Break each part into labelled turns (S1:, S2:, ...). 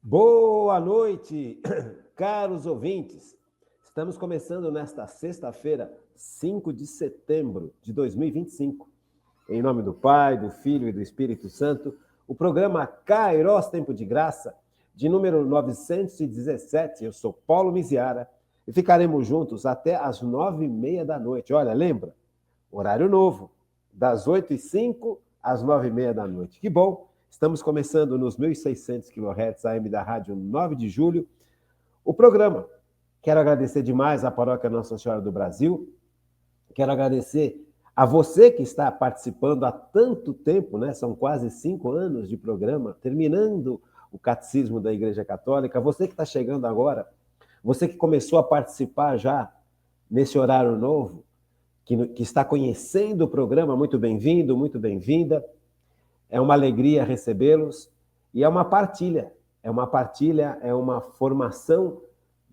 S1: Boa noite, caros ouvintes. Estamos começando nesta sexta-feira, 5 de setembro de 2025. Em nome do Pai, do Filho e do Espírito Santo, o programa Kairos Tempo de Graça, de número 917. Eu sou Paulo Miziara e ficaremos juntos até às 9h30 da noite. Olha, lembra? Horário novo, das 8h05 às 9h30 da noite. Que bom! Estamos começando nos 1.600 kHz AM da Rádio 9 de Julho o programa. Quero agradecer demais à Paróquia Nossa Senhora do Brasil. Quero agradecer a você que está participando há tanto tempo, né? São quase 5 anos de programa, terminando o Catecismo da Igreja Católica. Você que está chegando agora, você que começou a participar já nesse horário novo, que está conhecendo o programa, muito bem-vindo, muito bem-vinda. É uma alegria recebê-los e é uma partilha, é uma formação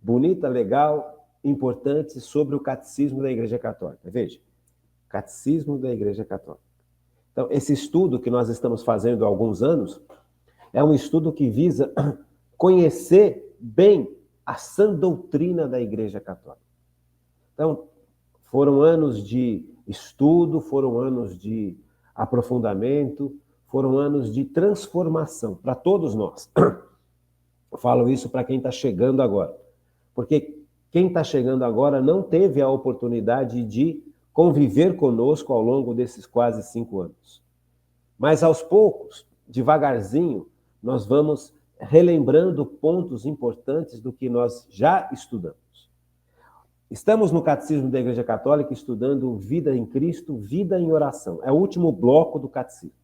S1: bonita, legal, importante sobre o Catecismo da Igreja Católica. Veja, Catecismo da Igreja Católica. Então, esse estudo que nós estamos fazendo há alguns anos é um estudo que visa conhecer bem a sã doutrina da Igreja Católica. Então, foram anos de estudo, foram anos de aprofundamento, foram anos de transformação para todos nós. Eu falo isso para quem está chegando agora. Porque quem está chegando agora não teve a oportunidade de conviver conosco ao longo desses quase 5 anos. Mas aos poucos, devagarzinho, nós vamos relembrando pontos importantes do que nós já estudamos. Estamos no Catecismo da Igreja Católica estudando Vida em Cristo, Vida em Oração. É o último bloco do Catecismo.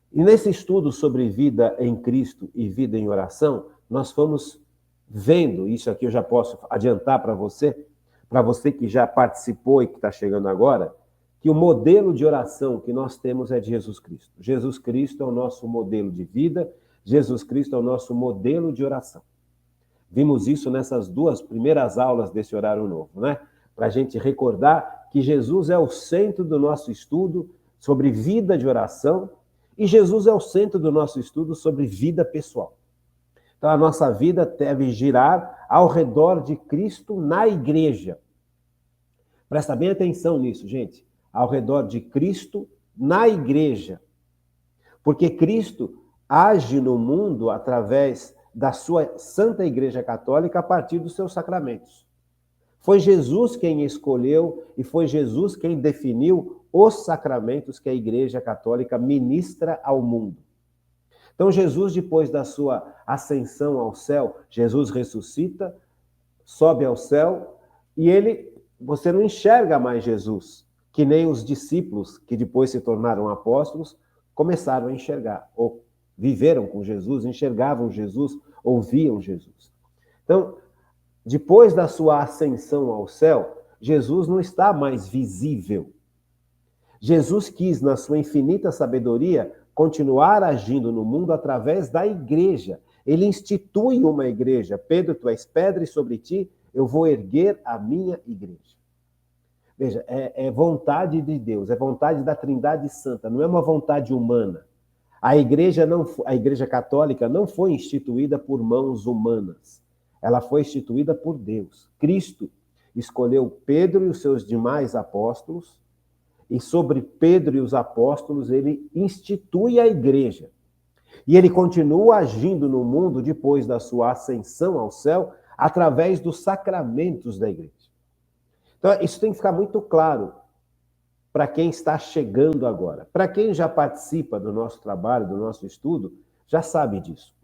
S1: E nesse estudo sobre vida em Cristo e vida em oração, nós fomos vendo, isso aqui eu já posso adiantar para você que já participou e que está chegando agora, que o modelo de oração que nós temos é de Jesus Cristo. Jesus Cristo é o nosso modelo de vida, Jesus Cristo é o nosso modelo de oração. Vimos isso nessas 2 primeiras aulas desse horário novo, né? Para a gente recordar que Jesus é o centro do nosso estudo sobre vida de oração, e Jesus é o centro do nosso estudo sobre vida pessoal. Então, a nossa vida deve girar ao redor de Cristo na igreja. Presta bem atenção nisso, gente. Ao redor de Cristo na igreja. Porque Cristo age no mundo através da sua Santa Igreja Católica a partir dos seus sacramentos. Foi Jesus quem escolheu e foi Jesus quem definiu os sacramentos que a Igreja Católica ministra ao mundo. Então, Jesus, depois da sua ascensão ao céu, Jesus ressuscita, sobe ao céu, e você não enxerga mais Jesus, que nem os discípulos, que depois se tornaram apóstolos, começaram a enxergar, ou viveram com Jesus, enxergavam Jesus, ouviam Jesus. Então, depois da sua ascensão ao céu, Jesus não está mais visível. Jesus quis, na sua infinita sabedoria, continuar agindo no mundo através da igreja. Ele institui uma igreja. Pedro, tu és pedra e sobre ti eu vou erguer a minha igreja. Veja, é vontade de Deus, é vontade da Trindade Santa, não é uma vontade humana. A Igreja Católica não foi instituída por mãos humanas. Ela foi instituída por Deus. Cristo escolheu Pedro e os seus demais apóstolos, e sobre Pedro e os apóstolos ele institui a igreja. E ele continua agindo no mundo depois da sua ascensão ao céu, através dos sacramentos da igreja. Então, isso tem que ficar muito claro para quem está chegando agora. Para quem já participa do nosso trabalho, do nosso estudo, já sabe disso.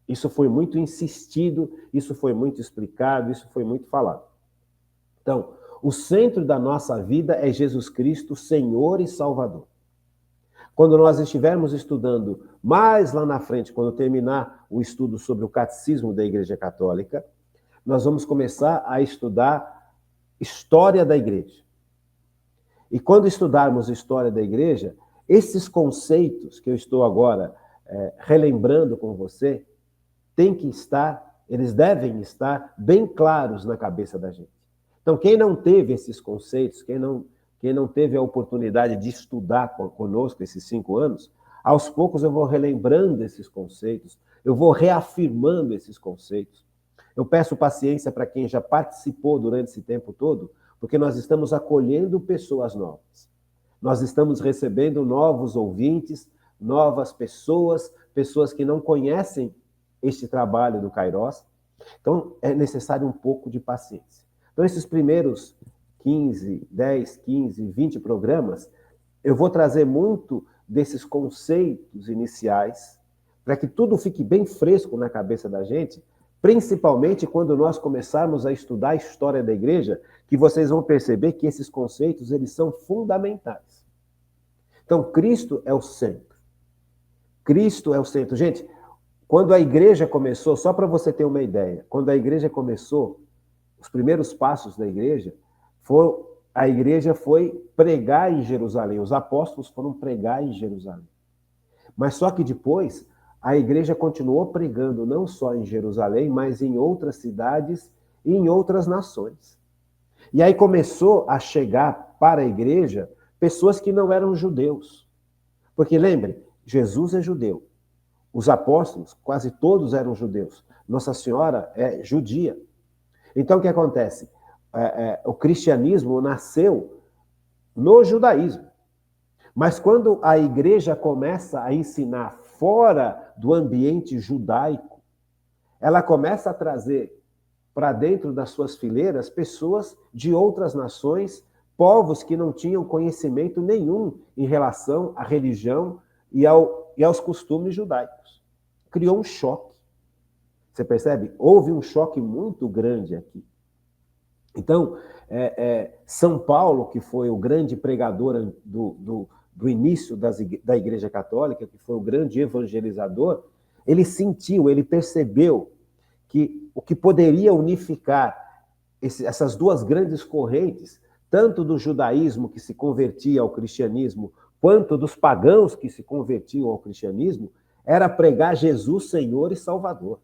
S1: Isso foi muito insistido, isso foi muito explicado, isso foi muito falado. Então, o centro da nossa vida é Jesus Cristo, Senhor e Salvador. Quando nós estivermos estudando mais lá na frente, quando terminar o estudo sobre o Catecismo da Igreja Católica, nós vamos começar a estudar história da Igreja. E quando estudarmos história da Igreja, esses conceitos que eu estou agora relembrando com você, eles devem estar bem claros na cabeça da gente. Então, quem não teve esses conceitos, quem não teve a oportunidade de estudar conosco esses 5 anos, Aos poucos eu vou relembrando esses conceitos, eu vou reafirmando esses conceitos. Eu peço paciência para quem já participou durante esse tempo todo, porque nós estamos acolhendo pessoas novas. Nós estamos recebendo novos ouvintes, novas pessoas, pessoas que não conhecem este trabalho do Kairos. Então, é necessário um pouco de paciência. Então, esses primeiros 15, 10, 15, 20 programas, eu vou trazer muito desses conceitos iniciais, para que tudo fique bem fresco na cabeça da gente, principalmente quando nós começarmos a estudar a história da igreja, que vocês vão perceber que esses conceitos, eles são fundamentais. Então, Cristo é o centro. Cristo é o centro. Gente, quando a igreja começou, só para você ter uma ideia, quando a igreja começou, os primeiros passos da igreja, a igreja foi pregar em Jerusalém, os apóstolos foram pregar em Jerusalém. Mas só que depois, a igreja continuou pregando não só em Jerusalém, mas em outras cidades e em outras nações. E aí começou a chegar para a igreja pessoas que não eram judeus. Porque lembre, Jesus é judeu. Os apóstolos, quase todos eram judeus. Nossa Senhora é judia. Então o que acontece? O cristianismo nasceu no judaísmo. Mas quando a igreja começa a ensinar fora do ambiente judaico, ela começa a trazer para dentro das suas fileiras pessoas de outras nações, povos que não tinham conhecimento nenhum em relação à religião e aos costumes judaicos. Criou um choque. Você percebe? Houve um choque muito grande aqui. Então, São Paulo, que foi o grande pregador do início da Igreja Católica, que foi o grande evangelizador, ele sentiu, ele percebeu que o que poderia unificar essas duas grandes correntes, tanto do judaísmo que se convertia ao cristianismo, quanto dos pagãos que se convertiam ao cristianismo, era pregar Jesus Senhor e Salvador.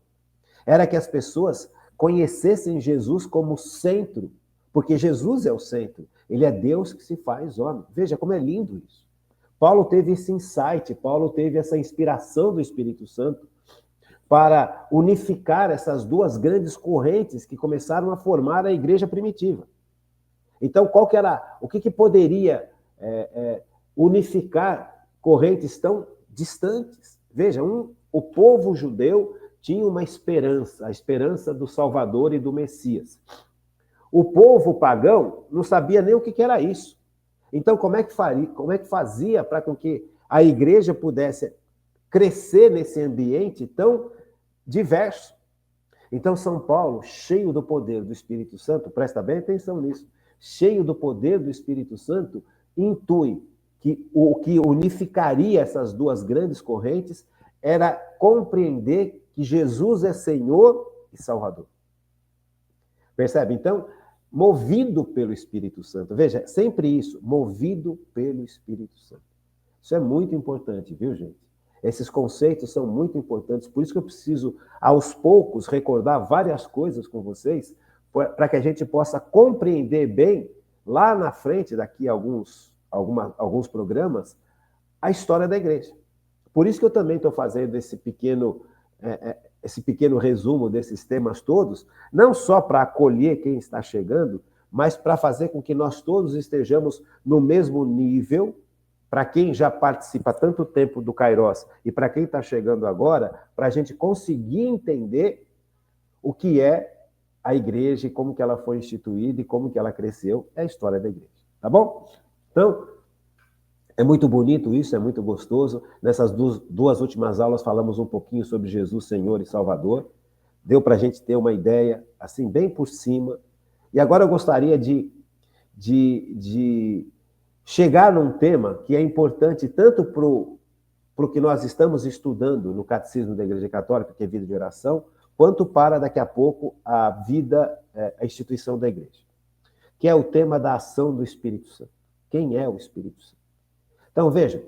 S1: Era que as pessoas conhecessem Jesus como centro, porque Jesus é o centro. Ele é Deus que se faz homem. Veja como é lindo isso. Paulo teve esse insight, Paulo teve essa inspiração do Espírito Santo para unificar essas duas grandes correntes que começaram a formar a igreja primitiva. Então, o que poderia unificar correntes tão distantes? Veja, o povo judeu tinha uma esperança, a esperança do Salvador e do Messias. O povo pagão não sabia nem o que era isso. Então, como é que fazia para que a igreja pudesse crescer nesse ambiente tão diverso? Então, São Paulo, cheio do poder do Espírito Santo, presta bem atenção nisso, cheio do poder do Espírito Santo, intui que o que unificaria essas duas grandes correntes era compreender que Jesus é Senhor e Salvador. Percebe? Então, movido pelo Espírito Santo. Veja, sempre isso, movido pelo Espírito Santo. Isso é muito importante, viu, gente? Esses conceitos são muito importantes, por isso que eu preciso, aos poucos, recordar várias coisas com vocês, para que a gente possa compreender bem, lá na frente, daqui a alguns programas, a história da igreja. Por isso que eu também estou fazendo esse pequeno resumo desses temas todos, não só para acolher quem está chegando, mas para fazer com que nós todos estejamos no mesmo nível, para quem já participa há tanto tempo do Kairos e para quem está chegando agora, para a gente conseguir entender o que é a igreja e como que ela foi instituída e como que ela cresceu, é a história da igreja, tá bom? Então, é muito bonito isso, é muito gostoso. Nessas duas últimas aulas falamos um pouquinho sobre Jesus, Senhor e Salvador. Deu para a gente ter uma ideia, assim, bem por cima. E agora eu gostaria de chegar num tema que é importante tanto para o que nós estamos estudando no Catecismo da Igreja Católica, que é vida de oração, quanto para, daqui a pouco, a instituição da igreja, que é o tema da ação do Espírito Santo. Quem é o Espírito Santo? Então, veja,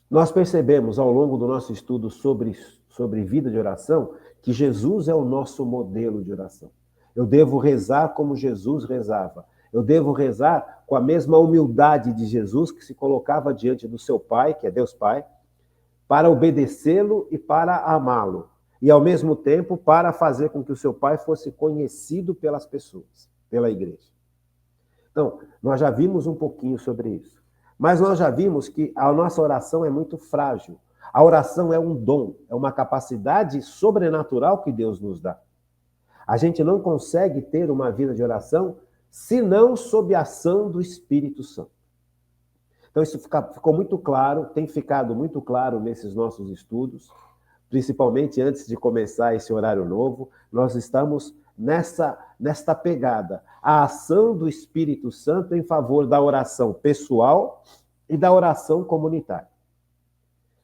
S1: nós percebemos ao longo do nosso estudo sobre vida de oração que Jesus é o nosso modelo de oração. Eu devo rezar como Jesus rezava. Eu devo rezar com a mesma humildade de Jesus, que se colocava diante do seu Pai, que é Deus Pai, para obedecê-lo e para amá-lo. E, ao mesmo tempo, para fazer com que o seu pai fosse conhecido pelas pessoas, pela igreja. Então, nós já vimos um pouquinho sobre isso. Mas nós já vimos que a nossa oração é muito frágil. A oração é um dom, é uma capacidade sobrenatural que Deus nos dá. A gente não consegue ter uma vida de oração senão sob a ação do Espírito Santo. Então, isso ficou muito claro, tem ficado muito claro nesses nossos estudos, principalmente antes de começar esse horário novo. Nós estamos nesta pegada, a ação do Espírito Santo em favor da oração pessoal e da oração comunitária.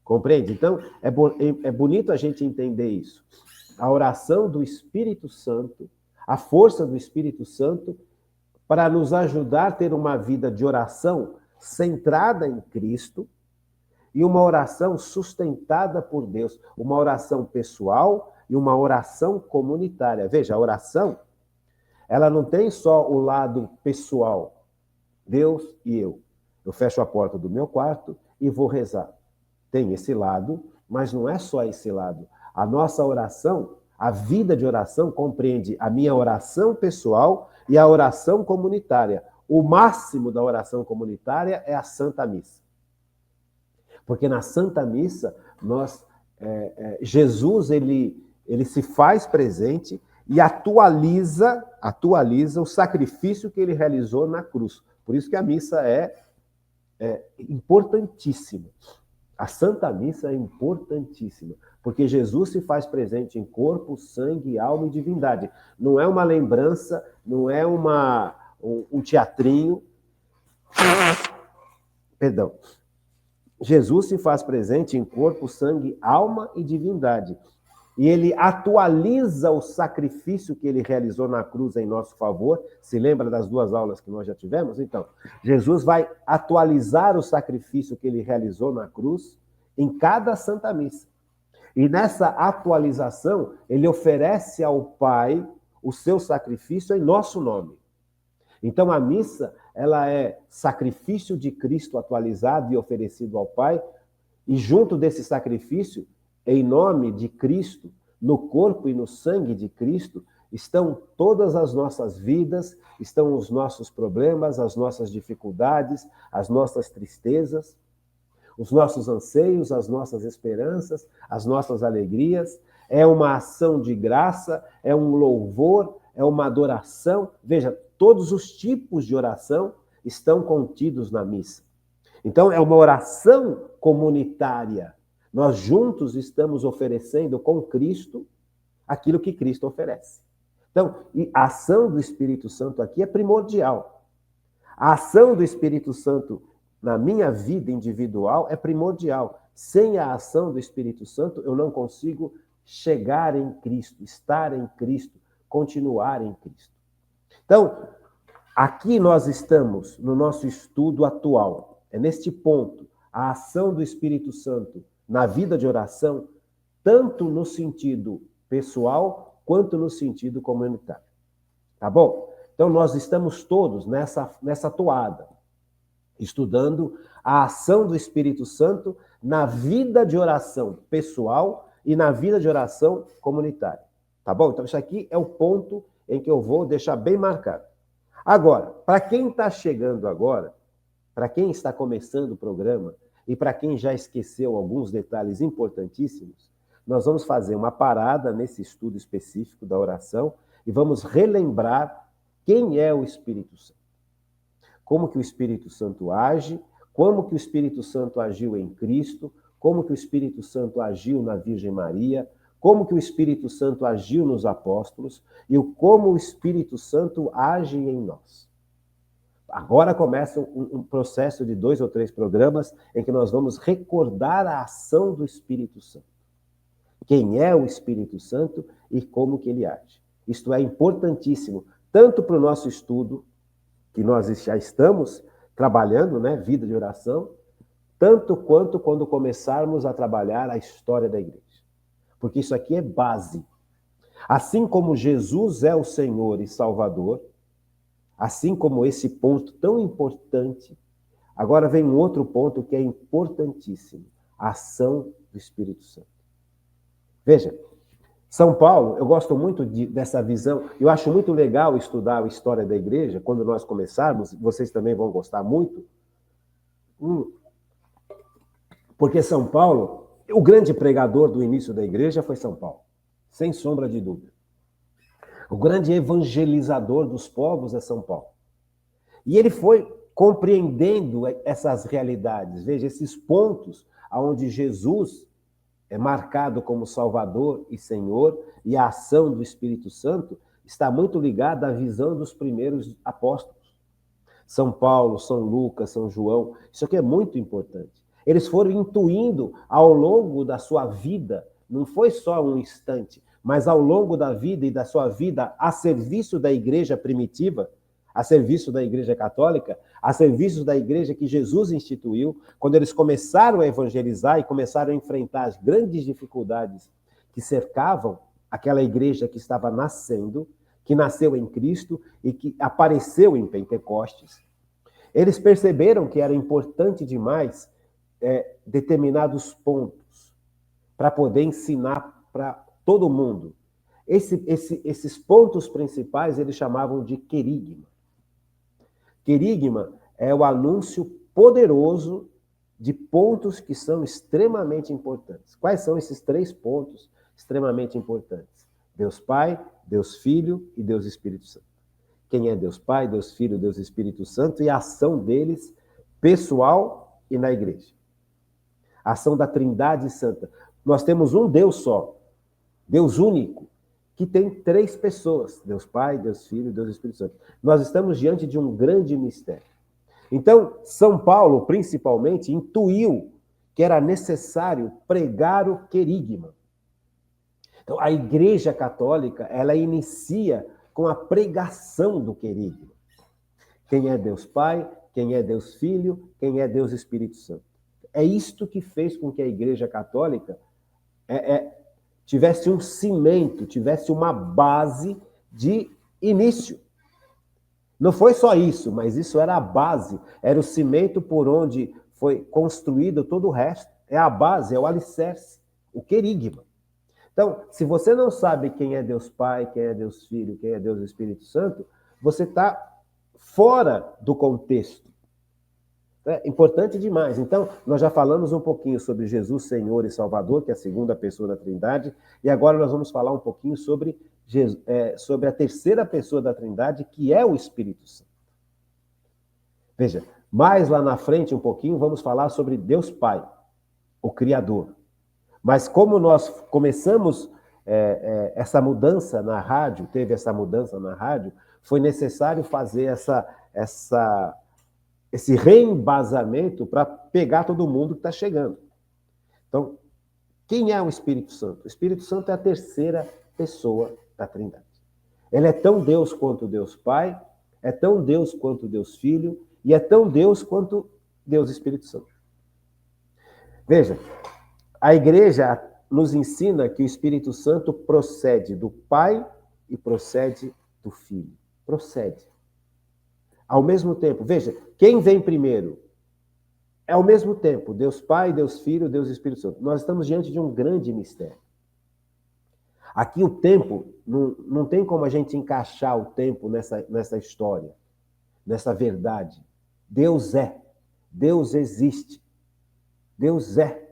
S1: Compreende? Então, é bonito a gente entender isso. A oração do Espírito Santo, a força do Espírito Santo, para nos ajudar a ter uma vida de oração centrada em Cristo e uma oração sustentada por Deus, uma oração pessoal e uma oração comunitária. Veja, a oração, ela não tem só o lado pessoal, Deus e eu. Eu fecho a porta do meu quarto e vou rezar. Tem esse lado, mas não é só esse lado. A nossa oração, a vida de oração, compreende a minha oração pessoal e a oração comunitária. O máximo da oração comunitária é a Santa Missa. Porque na Santa Missa, Jesus ele se faz presente e atualiza o sacrifício que ele realizou na cruz. Por isso que a missa é importantíssima. A Santa Missa é importantíssima, porque Jesus se faz presente em corpo, sangue, alma e divindade. Não é uma lembrança, não é um teatrinho. Perdão. Jesus se faz presente em corpo, sangue, alma e divindade. E ele atualiza o sacrifício que ele realizou na cruz em nosso favor. Se lembra das 2 aulas que nós já tivemos? Então, Jesus vai atualizar o sacrifício que ele realizou na cruz em cada Santa Missa. E nessa atualização, ele oferece ao Pai o seu sacrifício em nosso nome. Então, a missa, ela é sacrifício de Cristo atualizado e oferecido ao Pai, e junto desse sacrifício, em nome de Cristo, no corpo e no sangue de Cristo, estão todas as nossas vidas, estão os nossos problemas, as nossas dificuldades, as nossas tristezas, os nossos anseios, as nossas esperanças, as nossas alegrias. É uma ação de graça, é um louvor, é uma adoração. Veja, todos os tipos de oração estão contidos na missa. Então, é uma oração comunitária. Nós juntos estamos oferecendo com Cristo aquilo que Cristo oferece. Então, a ação do Espírito Santo aqui é primordial. A ação do Espírito Santo na minha vida individual é primordial. Sem a ação do Espírito Santo, eu não consigo chegar em Cristo, estar em Cristo, continuar em Cristo. Então, aqui nós estamos no nosso estudo atual. É neste ponto, a ação do Espírito Santo na vida de oração, tanto no sentido pessoal, quanto no sentido comunitário. Tá bom? Então, nós estamos todos nessa toada, estudando a ação do Espírito Santo na vida de oração pessoal e na vida de oração comunitária. Tá bom? Então, isso aqui é o ponto em que eu vou deixar bem marcado. Agora, para quem está chegando agora, para quem está começando o programa, e para quem já esqueceu alguns detalhes importantíssimos, nós vamos fazer uma parada nesse estudo específico da oração e vamos relembrar quem é o Espírito Santo. Como que o Espírito Santo age, como que o Espírito Santo agiu em Cristo, como que o Espírito Santo agiu na Virgem Maria, como que o Espírito Santo agiu nos apóstolos e como o Espírito Santo age em nós. Agora começa um processo de 2 ou 3 programas em que nós vamos recordar a ação do Espírito Santo. Quem é o Espírito Santo e como que ele age. Isto é importantíssimo, tanto para o nosso estudo, que nós já estamos trabalhando, né, vida de oração, tanto quanto quando começarmos a trabalhar a história da igreja. Porque isso aqui é base. Assim como Jesus é o Senhor e Salvador, assim como esse ponto tão importante, agora vem um outro ponto que é importantíssimo, a ação do Espírito Santo. Veja, São Paulo, eu gosto muito dessa visão, eu acho muito legal estudar a história da igreja, quando nós começarmos, vocês também vão gostar muito, porque São Paulo, o grande pregador do início da igreja foi São Paulo, sem sombra de dúvida. O grande evangelizador dos povos é São Paulo. E ele foi compreendendo essas realidades, veja, esses pontos onde Jesus é marcado como Salvador e Senhor, e a ação do Espírito Santo está muito ligada à visão dos primeiros apóstolos. São Paulo, São Lucas, São João, isso aqui é muito importante. Eles foram intuindo ao longo da sua vida, não foi só um instante, mas ao longo da vida e da sua vida a serviço da igreja primitiva, a serviço da igreja católica, a serviço da igreja que Jesus instituiu, quando eles começaram a evangelizar e começaram a enfrentar as grandes dificuldades que cercavam aquela igreja que estava nascendo, que nasceu em Cristo e que apareceu em Pentecostes. Eles perceberam que era importante demais determinados pontos para poder ensinar para todo mundo. Esses pontos principais eles chamavam de querigma. Querigma é o anúncio poderoso de pontos que são extremamente importantes. Quais são esses 3 pontos extremamente importantes? Deus Pai, Deus Filho e Deus Espírito Santo. Quem é Deus Pai, Deus Filho, Deus Espírito Santo e a ação deles pessoal e na igreja. A ação da Trindade Santa. Nós temos um Deus só, Deus único, que tem 3 pessoas, Deus Pai, Deus Filho e Deus Espírito Santo. Nós estamos diante de um grande mistério. Então, São Paulo, principalmente, intuiu que era necessário pregar o querigma. Então, a Igreja Católica, ela inicia com a pregação do querigma. Quem é Deus Pai, quem é Deus Filho, quem é Deus Espírito Santo. É isto que fez com que a Igreja Católica tivesse um cimento, tivesse uma base de início. Não foi só isso, mas isso era a base, era o cimento por onde foi construído todo o resto. É a base, é o alicerce, o querigma. Então, se você não sabe quem é Deus Pai, quem é Deus Filho, quem é Deus Espírito Santo, você está fora do contexto. É importante demais. Então, nós já falamos um pouquinho sobre Jesus, Senhor e Salvador, que é a segunda pessoa da Trindade, e agora nós vamos falar um pouquinho sobre a terceira pessoa da Trindade, que é o Espírito Santo. Veja, mais lá na frente um pouquinho, vamos falar sobre Deus Pai, o Criador. Mas como nós começamos essa mudança na rádio, teve essa mudança na rádio, foi necessário fazer esse reembasamento para pegar todo mundo que está chegando. Então, quem é o Espírito Santo? O Espírito Santo é a terceira pessoa da Trindade. Ele é tão Deus quanto Deus Pai, é tão Deus quanto Deus Filho, e é tão Deus quanto Deus Espírito Santo. Veja, a igreja nos ensina que o Espírito Santo procede do Pai e procede do Filho. Procede. Ao mesmo tempo, veja, quem vem primeiro? É ao mesmo tempo, Deus Pai, Deus Filho, Deus Espírito Santo. Nós estamos diante de um grande mistério. Aqui o tempo, não tem como a gente encaixar o tempo nessa história, nessa verdade. Deus é, Deus existe, Deus é.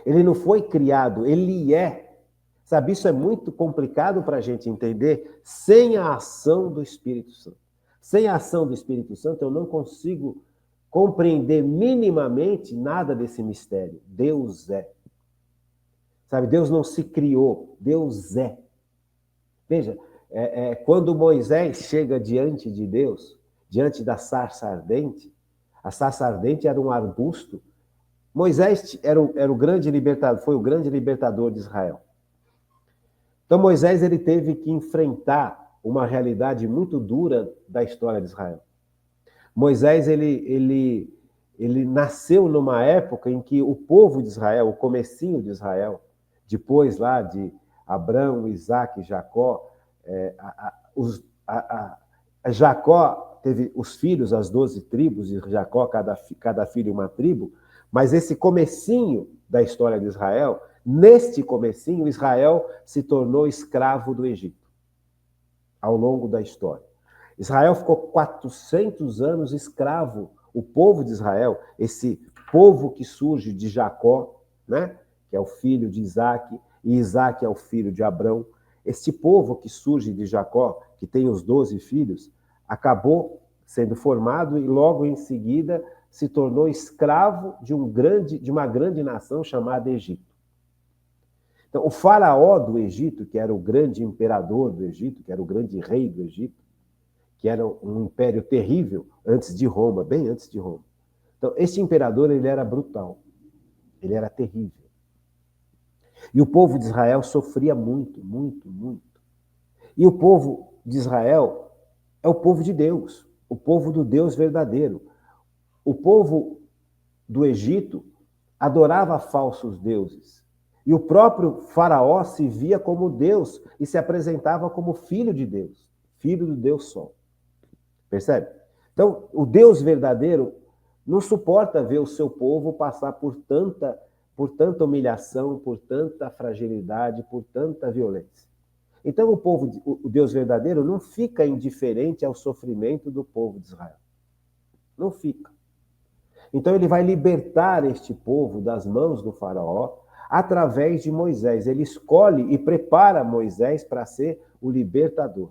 S1: Ele não foi criado, ele é. Sabe, isso é muito complicado para a gente entender sem a ação do Espírito Santo. Sem a ação do Espírito Santo, eu não consigo compreender minimamente nada desse mistério. Deus é. Sabe, Deus não se criou, Deus é. Veja, quando Moisés chega diante de Deus, diante da sarça ardente, a sarça ardente era um arbusto. Moisés era o grande libertador, foi o grande libertador de Israel. Então Moisés ele teve que enfrentar uma realidade muito dura da história de Israel. Moisés ele nasceu numa época em que o povo de Israel, o comecinho de Israel, depois lá de Abraão, Isaac e Jacó, Jacó teve os filhos, as 12 tribos, e Jacó, cada filho uma tribo, Mas esse comecinho da história de Israel, neste comecinho, Israel se tornou escravo do Egito, ao longo da história. Israel ficou 400 anos escravo. O povo de Israel, esse povo que surge de Jacó, né? Que é o filho de Isaac, e Isaac é o filho de Abrão. Este povo que surge de Jacó, que tem os 12 filhos, acabou sendo formado e logo em seguida se tornou escravo de uma grande nação chamada Egito. Então, o faraó do Egito, que era o grande imperador do Egito, que era o grande rei do Egito, que era um império terrível antes de Roma, bem antes de Roma. Então, esse imperador, ele era brutal, ele era terrível. E o povo de Israel sofria muito, muito, muito. E o povo de Israel é o povo de Deus, o povo do Deus verdadeiro. O povo do Egito adorava falsos deuses. E o próprio faraó se via como Deus e se apresentava como filho de Deus, filho do Deus Sol. Percebe? Então, o Deus verdadeiro não suporta ver o seu povo passar por tanta humilhação, por tanta fragilidade, por tanta violência. Então, o Deus verdadeiro não fica indiferente ao sofrimento do povo de Israel. Não fica. Então, ele vai libertar este povo das mãos do faraó através de Moisés. Ele escolhe e prepara Moisés para ser o libertador.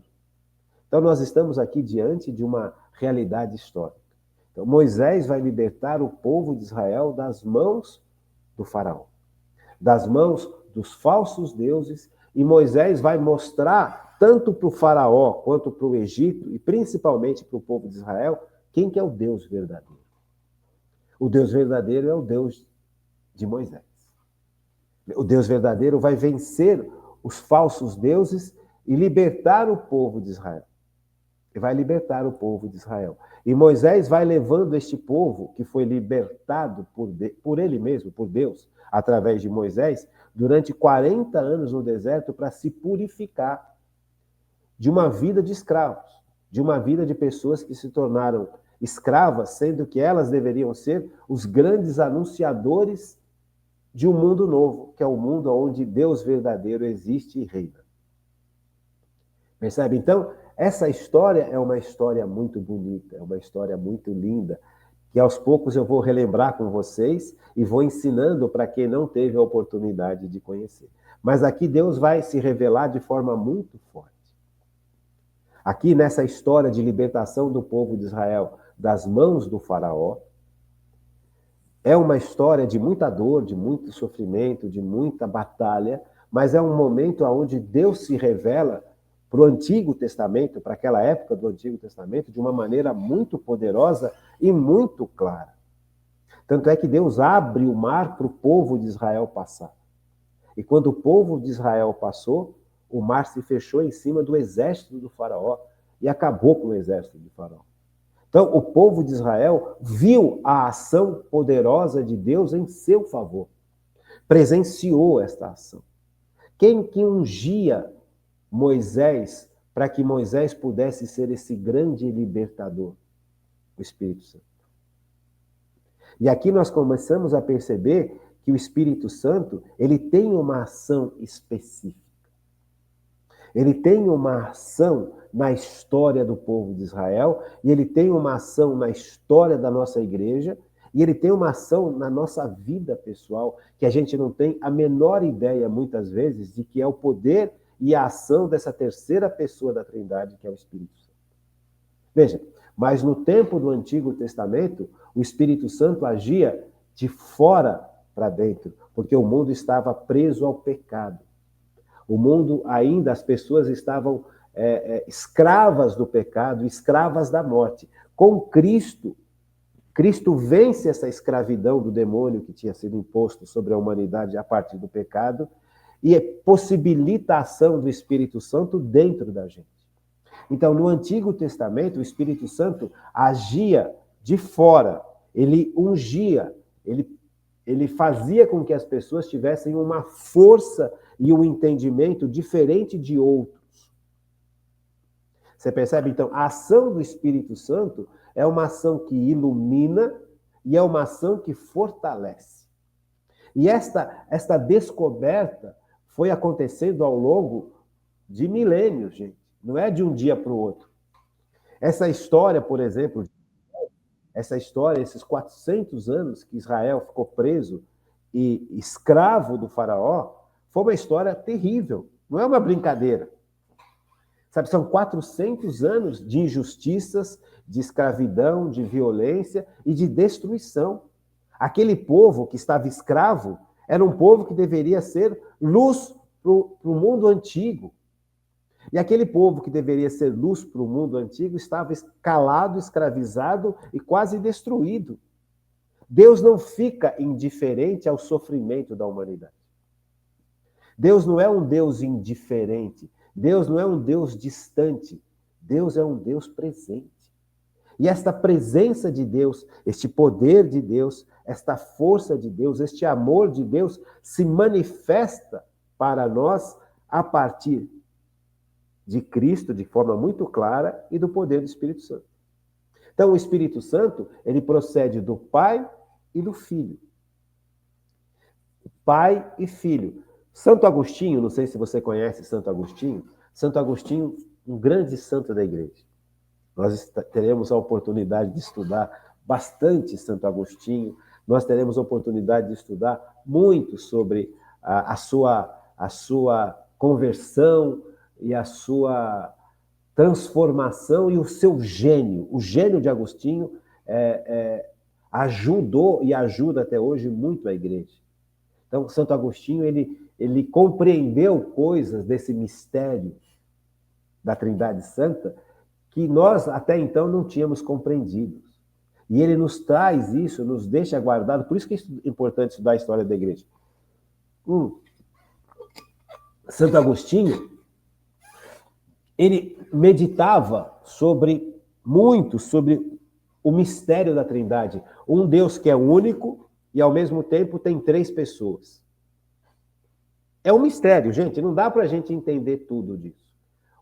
S1: Então, nós estamos aqui diante de uma realidade histórica. Então, Moisés vai libertar o povo de Israel das mãos do faraó, das mãos dos falsos deuses, e Moisés vai mostrar, tanto para o faraó quanto para o Egito, e principalmente para o povo de Israel, quem que é o Deus verdadeiro. O Deus verdadeiro é o Deus de Moisés. O Deus verdadeiro vai vencer os falsos deuses e libertar o povo de Israel. E vai libertar o povo de Israel. E Moisés vai levando este povo, que foi libertado por ele mesmo, por Deus, através de Moisés, durante 40 anos no deserto para se purificar de uma vida de escravos, de uma vida de pessoas que se tornaram escravas, sendo que elas deveriam ser os grandes anunciadores de um mundo novo, que é o mundo onde Deus verdadeiro existe e reina. Percebe? Então, essa história é uma história muito bonita, é uma história muito linda, que aos poucos eu vou relembrar com vocês e vou ensinando para quem não teve a oportunidade de conhecer. Mas aqui Deus vai se revelar de forma muito forte. Aqui nessa história de libertação do povo de Israel das mãos do faraó, é uma história de muita dor, de muito sofrimento, de muita batalha, mas é um momento onde Deus se revela para o Antigo Testamento, para aquela época do Antigo Testamento, de uma maneira muito poderosa e muito clara. Tanto é que Deus abre o mar para o povo de Israel passar. E quando o povo de Israel passou, o mar se fechou em cima do exército do faraó e acabou com o exército do faraó. Então, o povo de Israel viu a ação poderosa de Deus em seu favor. Presenciou esta ação. Quem que ungia Moisés para que Moisés pudesse ser esse grande libertador? O Espírito Santo. E aqui nós começamos a perceber que o Espírito Santo, ele tem uma ação específica. Ele tem uma ação na história do povo de Israel, e ele tem uma ação na história da nossa igreja, e ele tem uma ação na nossa vida pessoal, que a gente não tem a menor ideia, muitas vezes, de que é o poder e a ação dessa terceira pessoa da Trindade, que é o Espírito Santo. Veja, mas no tempo do Antigo Testamento, o Espírito Santo agia de fora para dentro, porque o mundo estava preso ao pecado. O mundo ainda, as pessoas estavam escravas do pecado, escravas da morte. Com Cristo, Cristo vence essa escravidão do demônio que tinha sido imposto sobre a humanidade a partir do pecado e possibilita a ação do Espírito Santo dentro da gente. Então, no Antigo Testamento, o Espírito Santo agia de fora, ele ungia, ele fazia com que as pessoas tivessem uma força e um entendimento diferente de outros. Você percebe? Então, a ação do Espírito Santo é uma ação que ilumina, e é uma ação que fortalece. E esta descoberta foi acontecendo ao longo de milênios, gente. Não é de um dia para o outro. Essa história, por exemplo, esses 400 anos que Israel ficou preso e escravo do faraó, foi uma história terrível. Não é uma brincadeira. Sabe, são 400 anos de injustiças, de escravidão, de violência e de destruição. Aquele povo que estava escravo era um povo que deveria ser luz para o mundo antigo. E aquele povo que deveria ser luz para o mundo antigo estava calado, escravizado e quase destruído. Deus não fica indiferente ao sofrimento da humanidade. Deus não é um Deus indiferente. Deus não é um Deus distante. Deus é um Deus presente. E esta presença de Deus, este poder de Deus, esta força de Deus, este amor de Deus se manifesta para nós a partir de Cristo de forma muito clara e do poder do Espírito Santo. Então, o Espírito Santo, ele procede do Pai e do Filho. Pai e Filho. Santo Agostinho, não sei se você conhece Santo Agostinho, um grande santo da igreja. Nós teremos a oportunidade de estudar bastante Santo Agostinho, nós teremos a oportunidade de estudar muito sobre a sua conversão e a sua transformação e o seu gênio. O gênio de Agostinho ajudou e ajuda até hoje muito a igreja. Então, Santo Agostinho, ele compreendeu coisas desse mistério da Trindade Santa que nós até então não tínhamos compreendido. E ele nos traz isso, nos deixa guardado. Por isso que é importante estudar a história da igreja. Santo Agostinho, ele meditava muito sobre o mistério da Trindade. Um Deus que é único e, ao mesmo tempo, tem 3 pessoas. É um mistério, gente. Não dá para a gente entender tudo disso.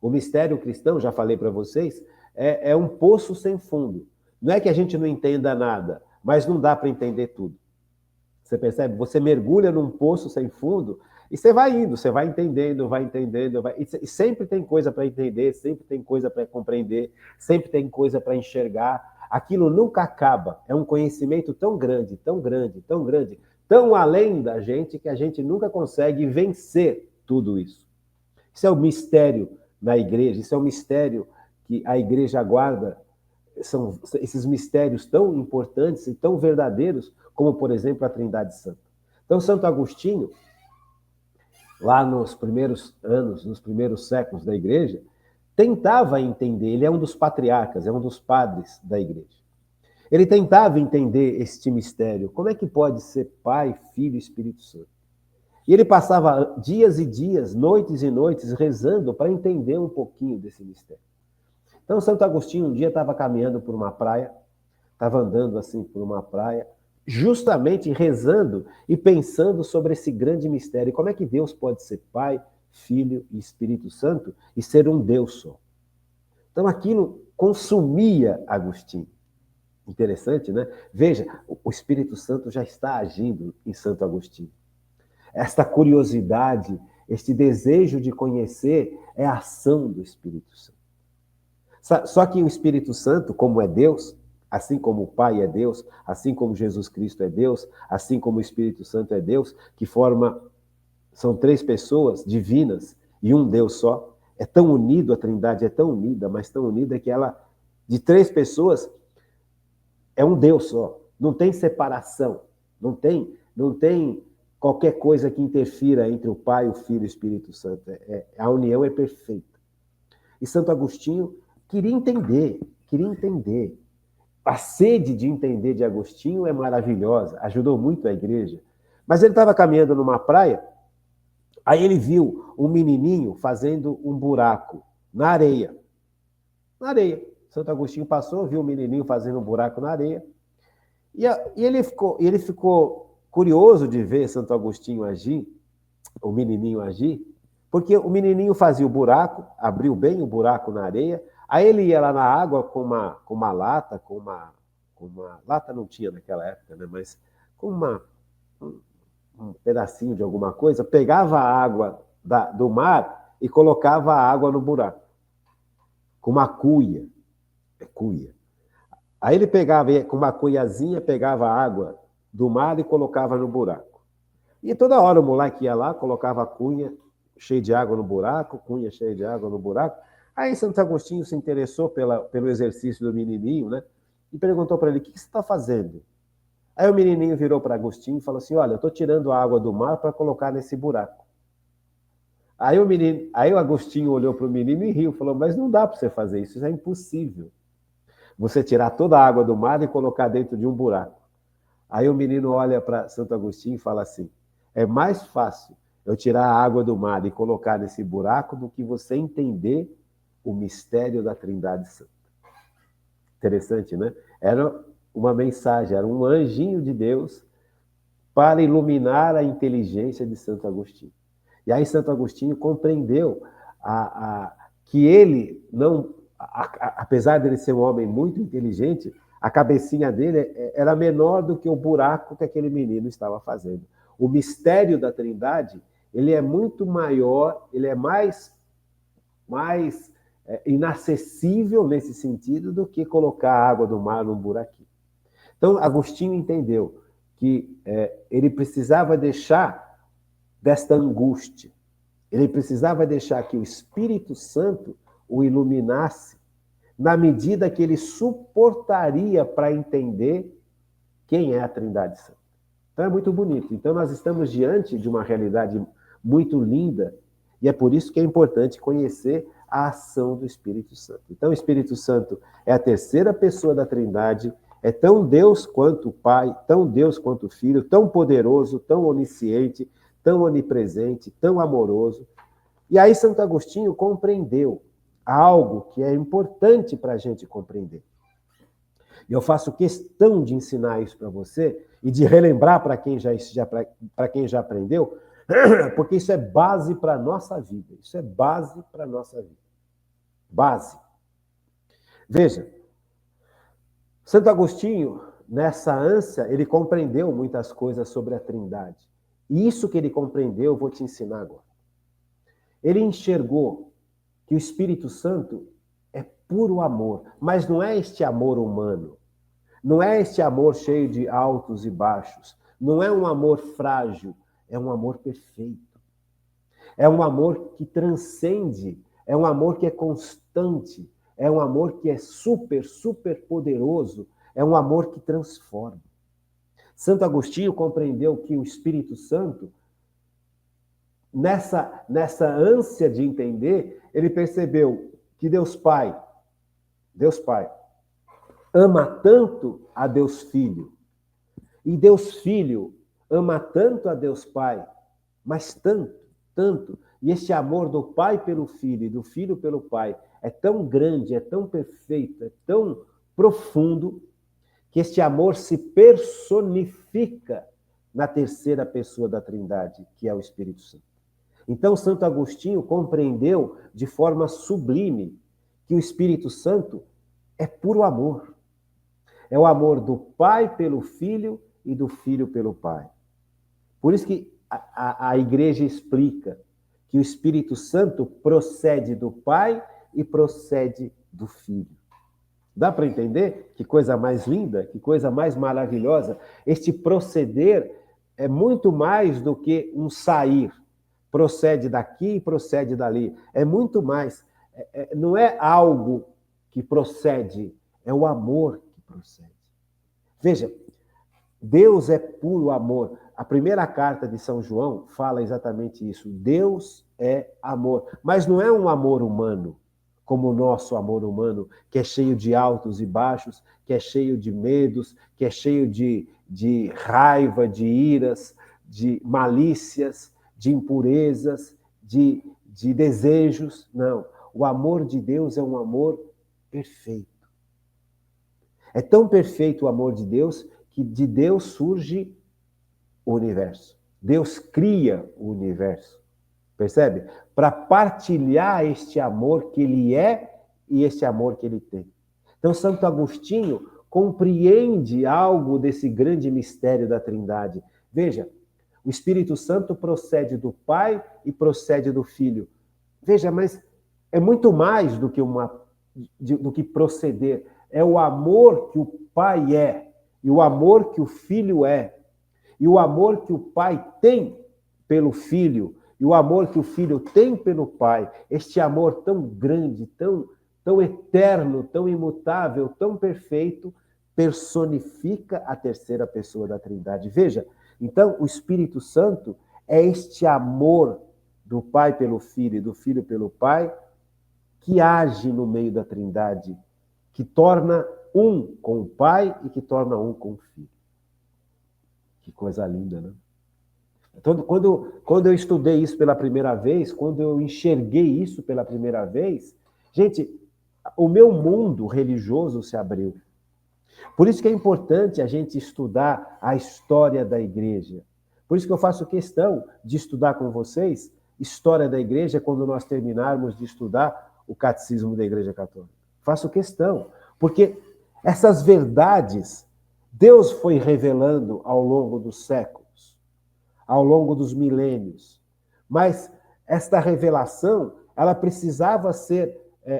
S1: O mistério cristão, já falei para vocês, é um poço sem fundo. Não é que a gente não entenda nada, mas não dá para entender tudo. Você percebe? Você mergulha num poço sem fundo e você vai indo, você vai entendendo, e sempre tem coisa para entender, sempre tem coisa para compreender, sempre tem coisa para enxergar. Aquilo nunca acaba. É um conhecimento tão grande, tão grande, tão grande, tão além da gente que a gente nunca consegue vencer tudo isso. Isso é o mistério na igreja, isso é um mistério que a igreja guarda, são esses mistérios tão importantes e tão verdadeiros, como, por exemplo, a Trindade Santa. Então, Santo Agostinho, lá nos primeiros anos, nos primeiros séculos da igreja, tentava entender, ele é um dos patriarcas, é um dos padres da igreja. Ele tentava entender este mistério, como é que pode ser Pai, Filho e Espírito Santo? E ele passava dias e dias, noites e noites, rezando para entender um pouquinho desse mistério. Então, Santo Agostinho um dia estava caminhando por uma praia, estava andando assim por uma praia, justamente rezando e pensando sobre esse grande mistério. Como é que Deus pode ser Pai, Filho e Espírito Santo e ser um Deus só? Então, aquilo consumia Agostinho. Interessante, né? Veja, o Espírito Santo já está agindo em Santo Agostinho. Esta curiosidade, este desejo de conhecer é a ação do Espírito Santo. Só que o Espírito Santo, como é Deus, assim como o Pai é Deus, assim como Jesus Cristo é Deus, assim como o Espírito Santo é Deus, são 3 pessoas divinas e um Deus só. É tão unido, a Trindade é tão unida, mas tão unida que ela, de 3 pessoas, é um Deus só. Não tem separação, não tem qualquer coisa que interfira entre o Pai, o Filho e o Espírito Santo. A união é perfeita. E Santo Agostinho queria entender. A sede de entender de Agostinho é maravilhosa, ajudou muito a igreja. Mas ele estava caminhando numa praia, aí ele viu um menininho fazendo um buraco na areia. Na areia. Santo Agostinho passou, viu o menininho fazendo um buraco na areia, e ele ficou curioso de ver Santo Agostinho agir, o menininho agir, porque o menininho fazia o buraco, abriu bem o buraco na areia, aí ele ia lá na água com uma lata, com lata não tinha naquela época, né? Mas com um pedacinho de alguma coisa, pegava a água do mar e colocava a água no buraco, com uma cuia. Cuia. Aí ele pegava, com uma cuiazinha, pegava a água do mar e colocava no buraco. E toda hora o moleque ia lá, colocava a cunha cheia de água no buraco, cunha cheia de água no buraco. Aí Santo Agostinho se interessou pelo exercício do menininho, né? E perguntou para ele, o que você está fazendo? Aí o menininho virou para Agostinho e falou assim, olha, eu estou tirando a água do mar para colocar nesse buraco. Aí o Agostinho olhou para o menino e riu, falou, mas não dá para você fazer isso é impossível. Você tirar toda a água do mar e colocar dentro de um buraco. Aí o menino olha para Santo Agostinho e fala assim, é mais fácil eu tirar a água do mar e colocar nesse buraco do que você entender o mistério da Trindade Santa. Interessante, né? Era uma mensagem, era um anjinho de Deus para iluminar a inteligência de Santo Agostinho. E aí Santo Agostinho compreendeu que ele não, apesar dele ser um homem muito inteligente, a cabecinha dele era menor do que o buraco que aquele menino estava fazendo. O mistério da Trindade, ele é muito maior, ele é mais inacessível nesse sentido do que colocar a água do mar num buraquinho. Então, Agostinho entendeu que ele precisava deixar desta angústia, ele precisava deixar que o Espírito Santo o iluminasse na medida que ele suportaria para entender quem é a Trindade Santa. Então é muito bonito. Então nós estamos diante de uma realidade muito linda e é por isso que é importante conhecer a ação do Espírito Santo. Então o Espírito Santo é a terceira pessoa da Trindade, é tão Deus quanto o Pai, tão Deus quanto o Filho, tão poderoso, tão onisciente, tão onipresente, tão amoroso. E aí Santo Agostinho compreendeu algo que é importante para a gente compreender. E eu faço questão de ensinar isso para você e de relembrar para quem já aprendeu, porque isso é base para a nossa vida. Isso é base para a nossa vida. Base. Veja, Santo Agostinho, nessa ânsia, ele compreendeu muitas coisas sobre a Trindade. E isso que ele compreendeu, eu vou te ensinar agora. Ele enxergou que o Espírito Santo é puro amor, mas não é este amor humano. Não é este amor cheio de altos e baixos. Não é um amor frágil, é um amor perfeito. É um amor que transcende, é um amor que é constante, é um amor que é super, super poderoso, é um amor que transforma. Santo Agostinho compreendeu que o Espírito Santo, nessa ânsia de entender, ele percebeu que Deus Pai, ama tanto a Deus Filho, e Deus Filho ama tanto a Deus Pai, mas tanto, e este amor do Pai pelo Filho e do Filho pelo Pai é tão grande, é tão perfeito, é tão profundo, que este amor se personifica na terceira pessoa da Trindade, que é o Espírito Santo. Então, Santo Agostinho compreendeu de forma sublime que o Espírito Santo é puro amor. É o amor do Pai pelo Filho e do Filho pelo Pai. Por isso que a Igreja explica que o Espírito Santo procede do Pai e procede do Filho. Dá para entender? Que coisa mais linda, que coisa mais maravilhosa. Este proceder é muito mais do que um sair. Procede daqui e procede dali. É muito mais. Não é algo que procede, é o amor que procede. Veja, Deus é puro amor. A primeira carta de São João fala exatamente isso. Deus é amor. Mas não é um amor humano, como o nosso amor humano, que é cheio de altos e baixos, que é cheio de medos, que é cheio de raiva, de iras, de malícias, de impurezas, de desejos. Não. O amor de Deus é um amor perfeito. É tão perfeito o amor de Deus que de Deus surge o universo. Deus cria o universo. Percebe? Para partilhar este amor que ele é e este amor que ele tem. Então, Santo Agostinho compreende algo desse grande mistério da Trindade. Veja, o Espírito Santo procede do Pai e procede do Filho. Veja, mas é muito mais do que proceder. É o amor que o Pai é, e o amor que o Filho é, e o amor que o Pai tem pelo Filho, e o amor que o Filho tem pelo Pai. Este amor tão grande, tão eterno, tão imutável, tão perfeito, personifica a terceira pessoa da Trindade. Veja, então o Espírito Santo é este amor do Pai pelo Filho e do Filho pelo Pai que age no meio da Trindade, que torna um com o Pai e que torna um com o Filho. Que coisa linda, né? Então, quando eu estudei isso pela primeira vez, quando eu enxerguei isso pela primeira vez, gente, o meu mundo religioso se abriu. Por isso que é importante a gente estudar a história da igreja. Por isso que eu faço questão de estudar com vocês história da igreja quando nós terminarmos de estudar o catecismo da Igreja Católica. Faço questão, porque essas verdades Deus foi revelando ao longo dos séculos, ao longo dos milênios. Mas esta revelação, ela precisava ser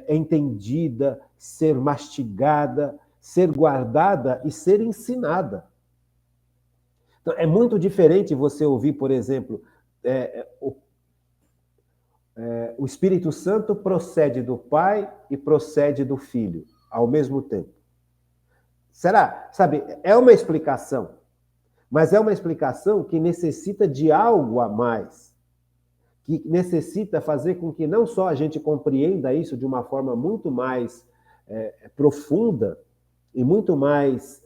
S1: entendida, ser mastigada, ser guardada e ser ensinada. Então, é muito diferente você ouvir, por exemplo, o Espírito Santo procede do Pai e procede do Filho, ao mesmo tempo. Será? Sabe, é uma explicação, mas é uma explicação que necessita de algo a mais, que necessita fazer com que não só a gente compreenda isso de uma forma muito mais profunda e muito mais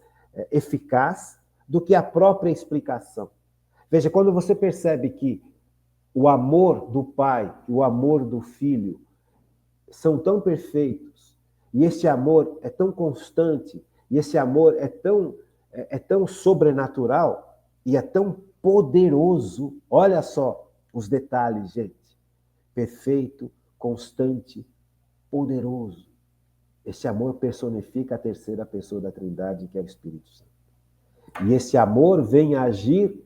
S1: eficaz do que a própria explicação. Veja, quando você percebe que o amor do Pai e o amor do Filho são tão perfeitos, e esse amor é tão constante, e esse amor é tão sobrenatural e é tão poderoso. Olha só os detalhes, gente. Perfeito, constante, poderoso. Esse amor personifica a terceira pessoa da Trindade, que é o Espírito Santo. E esse amor vem agir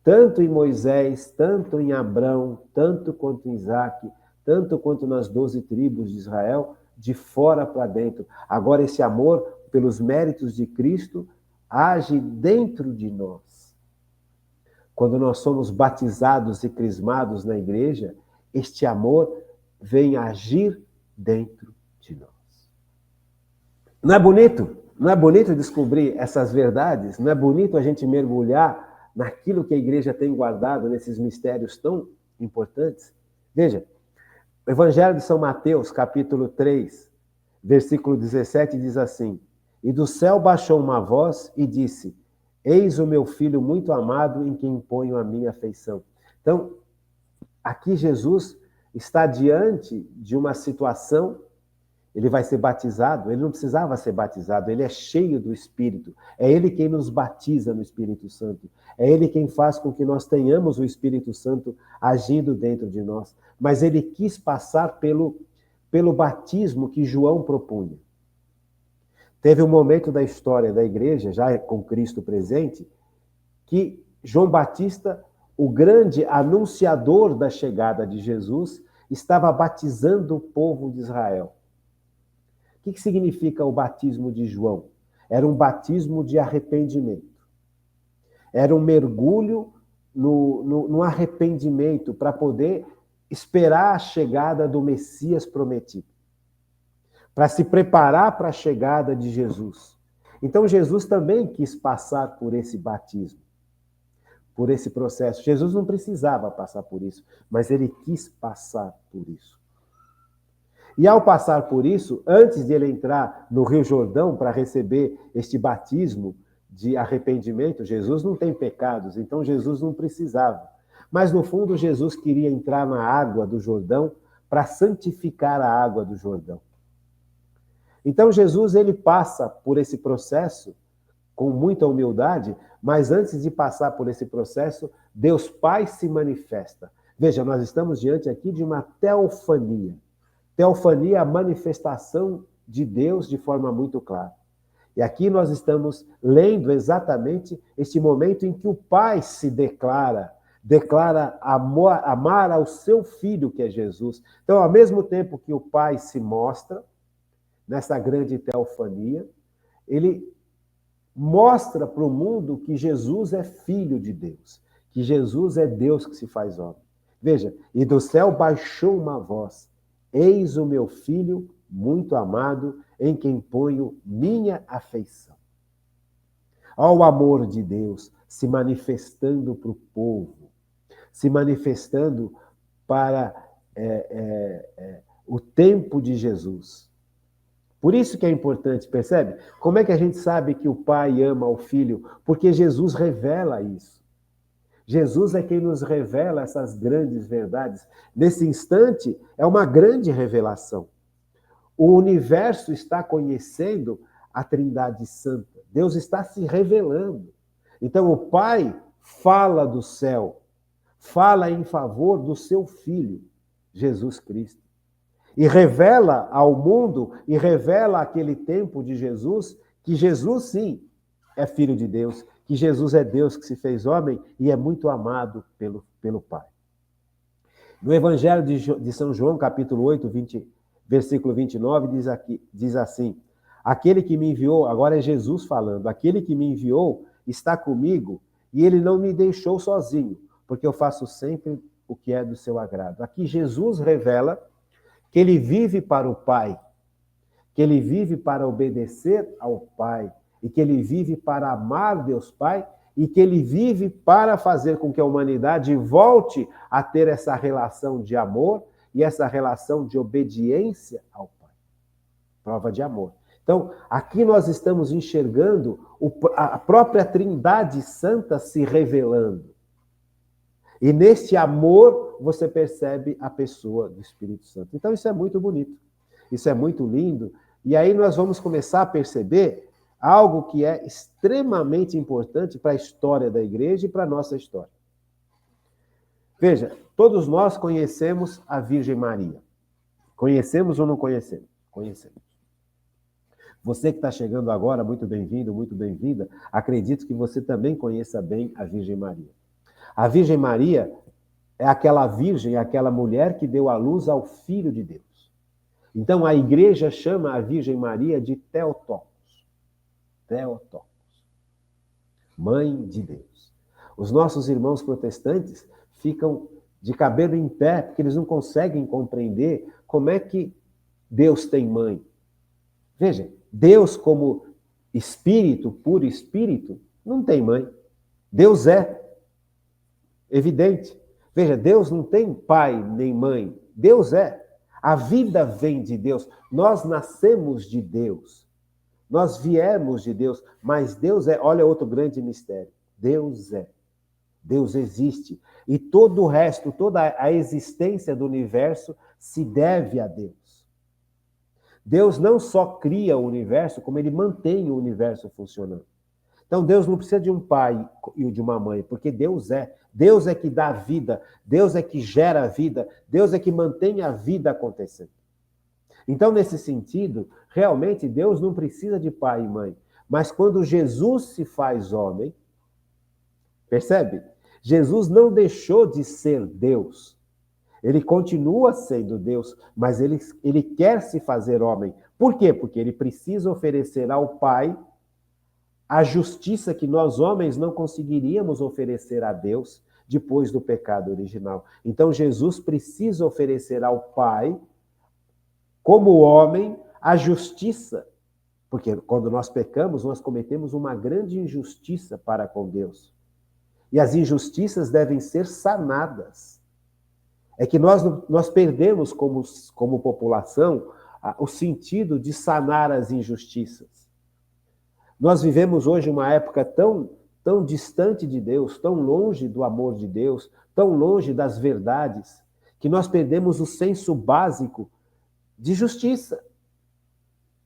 S1: tanto em Moisés, tanto em Abrão, tanto quanto em Isaac, tanto quanto nas 12 tribos de Israel, de fora para dentro. Agora esse amor, pelos méritos de Cristo, age dentro de nós. Quando nós somos batizados e crismados na igreja, este amor vem agir dentro de nós. Não é bonito? Não é bonito descobrir essas verdades? Não é bonito a gente mergulhar naquilo que a igreja tem guardado, nesses mistérios tão importantes? Veja, o Evangelho de São Mateus, capítulo 3, versículo 17, diz assim: E do céu baixou uma voz e disse: Eis o meu filho muito amado, em quem ponho a minha afeição. Então, aqui Jesus está diante de uma situação. Ele vai ser batizado, ele não precisava ser batizado, ele é cheio do Espírito. É ele quem nos batiza no Espírito Santo. É ele quem faz com que nós tenhamos o Espírito Santo agindo dentro de nós. Mas ele quis passar pelo batismo que João propunha. Teve um momento da história da igreja, já com Cristo presente, que João Batista, o grande anunciador da chegada de Jesus, estava batizando o povo de Israel. O que significa o batismo de João? Era um batismo de arrependimento. Era um mergulho no arrependimento para poder esperar a chegada do Messias prometido. Para se preparar para a chegada de Jesus. Então Jesus também quis passar por esse batismo, por esse processo. Jesus não precisava passar por isso, mas ele quis passar por isso. E ao passar por isso, antes de ele entrar no Rio Jordão para receber este batismo de arrependimento, Jesus não tem pecados, então Jesus não precisava. Mas no fundo, Jesus queria entrar na água do Jordão para santificar a água do Jordão. Então Jesus, ele passa por esse processo com muita humildade, mas antes de passar por esse processo, Deus Pai se manifesta. Veja, nós estamos diante aqui de uma teofania. Teofania é a manifestação de Deus de forma muito clara. E aqui nós estamos lendo exatamente este momento em que o pai se declara amar ao seu filho, que é Jesus. Então, ao mesmo tempo que o pai se mostra nessa grande teofania, ele mostra para o mundo que Jesus é filho de Deus, que Jesus é Deus que se faz homem. Veja, e do céu baixou uma voz: eis o meu filho muito amado, em quem ponho minha afeição. Ao amor de Deus se manifestando para o povo, se manifestando para o tempo de Jesus. Por isso que é importante, percebe? Como é que a gente sabe que o pai ama o filho? Porque Jesus revela isso. Jesus é quem nos revela essas grandes verdades. Nesse instante, é uma grande revelação. O universo está conhecendo a Trindade Santa. Deus está se revelando. Então, o Pai fala do céu, fala em favor do seu Filho, Jesus Cristo. E revela ao mundo, e revela àquele tempo de Jesus, que Jesus, sim, é Filho de Deus, que Jesus é Deus que se fez homem e é muito amado pelo Pai. No Evangelho de São João, capítulo 8, versículo 29, diz assim: aquele que me enviou, agora é Jesus falando, aquele que me enviou está comigo e ele não me deixou sozinho, porque eu faço sempre o que é do seu agrado. Aqui Jesus revela que ele vive para o Pai, que ele vive para obedecer ao Pai, e que ele vive para amar Deus Pai, e que ele vive para fazer com que a humanidade volte a ter essa relação de amor e essa relação de obediência ao Pai. Prova de amor. Então, aqui nós estamos enxergando a própria Trindade Santa se revelando. E neste amor você percebe a pessoa do Espírito Santo. Então isso é muito bonito, isso é muito lindo. E aí nós vamos começar a perceber algo que é extremamente importante para a história da igreja e para a nossa história. Veja, todos nós conhecemos a Virgem Maria. Conhecemos ou não conhecemos? Conhecemos. Você que está chegando agora, muito bem-vindo, muito bem-vinda. Acredito que você também conheça bem a Virgem Maria. A Virgem Maria é aquela virgem, aquela mulher que deu à luz ao Filho de Deus. Então a igreja chama a Virgem Maria de Theotokos. Theotokos. Mãe de Deus. Os nossos irmãos protestantes ficam de cabelo em pé, porque eles não conseguem compreender como é que Deus tem mãe. Veja, Deus como espírito, puro espírito, não tem mãe. Deus é evidente. Veja, Deus não tem pai nem mãe. Deus é. A vida vem de Deus. Nós nascemos de Deus. Nós viemos de Deus, mas Deus é. Olha outro grande mistério. Deus é. Deus existe. E todo o resto, toda a existência do universo se deve a Deus. Deus não só cria o universo, como ele mantém o universo funcionando. Então Deus não precisa de um pai e de uma mãe, porque Deus é. Deus é que dá vida, Deus é que gera a vida, Deus é que mantém a vida acontecendo. Então, nesse sentido, realmente Deus não precisa de pai e mãe. Mas quando Jesus se faz homem, percebe? Jesus não deixou de ser Deus. Ele continua sendo Deus, mas ele quer se fazer homem. Por quê? Porque ele precisa oferecer ao Pai a justiça que nós homens não conseguiríamos oferecer a Deus depois do pecado original. Então Jesus precisa oferecer ao Pai, como homem, a justiça. Porque quando nós pecamos, nós cometemos uma grande injustiça para com Deus. E as injustiças devem ser sanadas. É que nós perdemos como população o sentido de sanar as injustiças. Nós vivemos hoje uma época tão distante de Deus, tão longe do amor de Deus, tão longe das verdades, que nós perdemos o senso básico de justiça.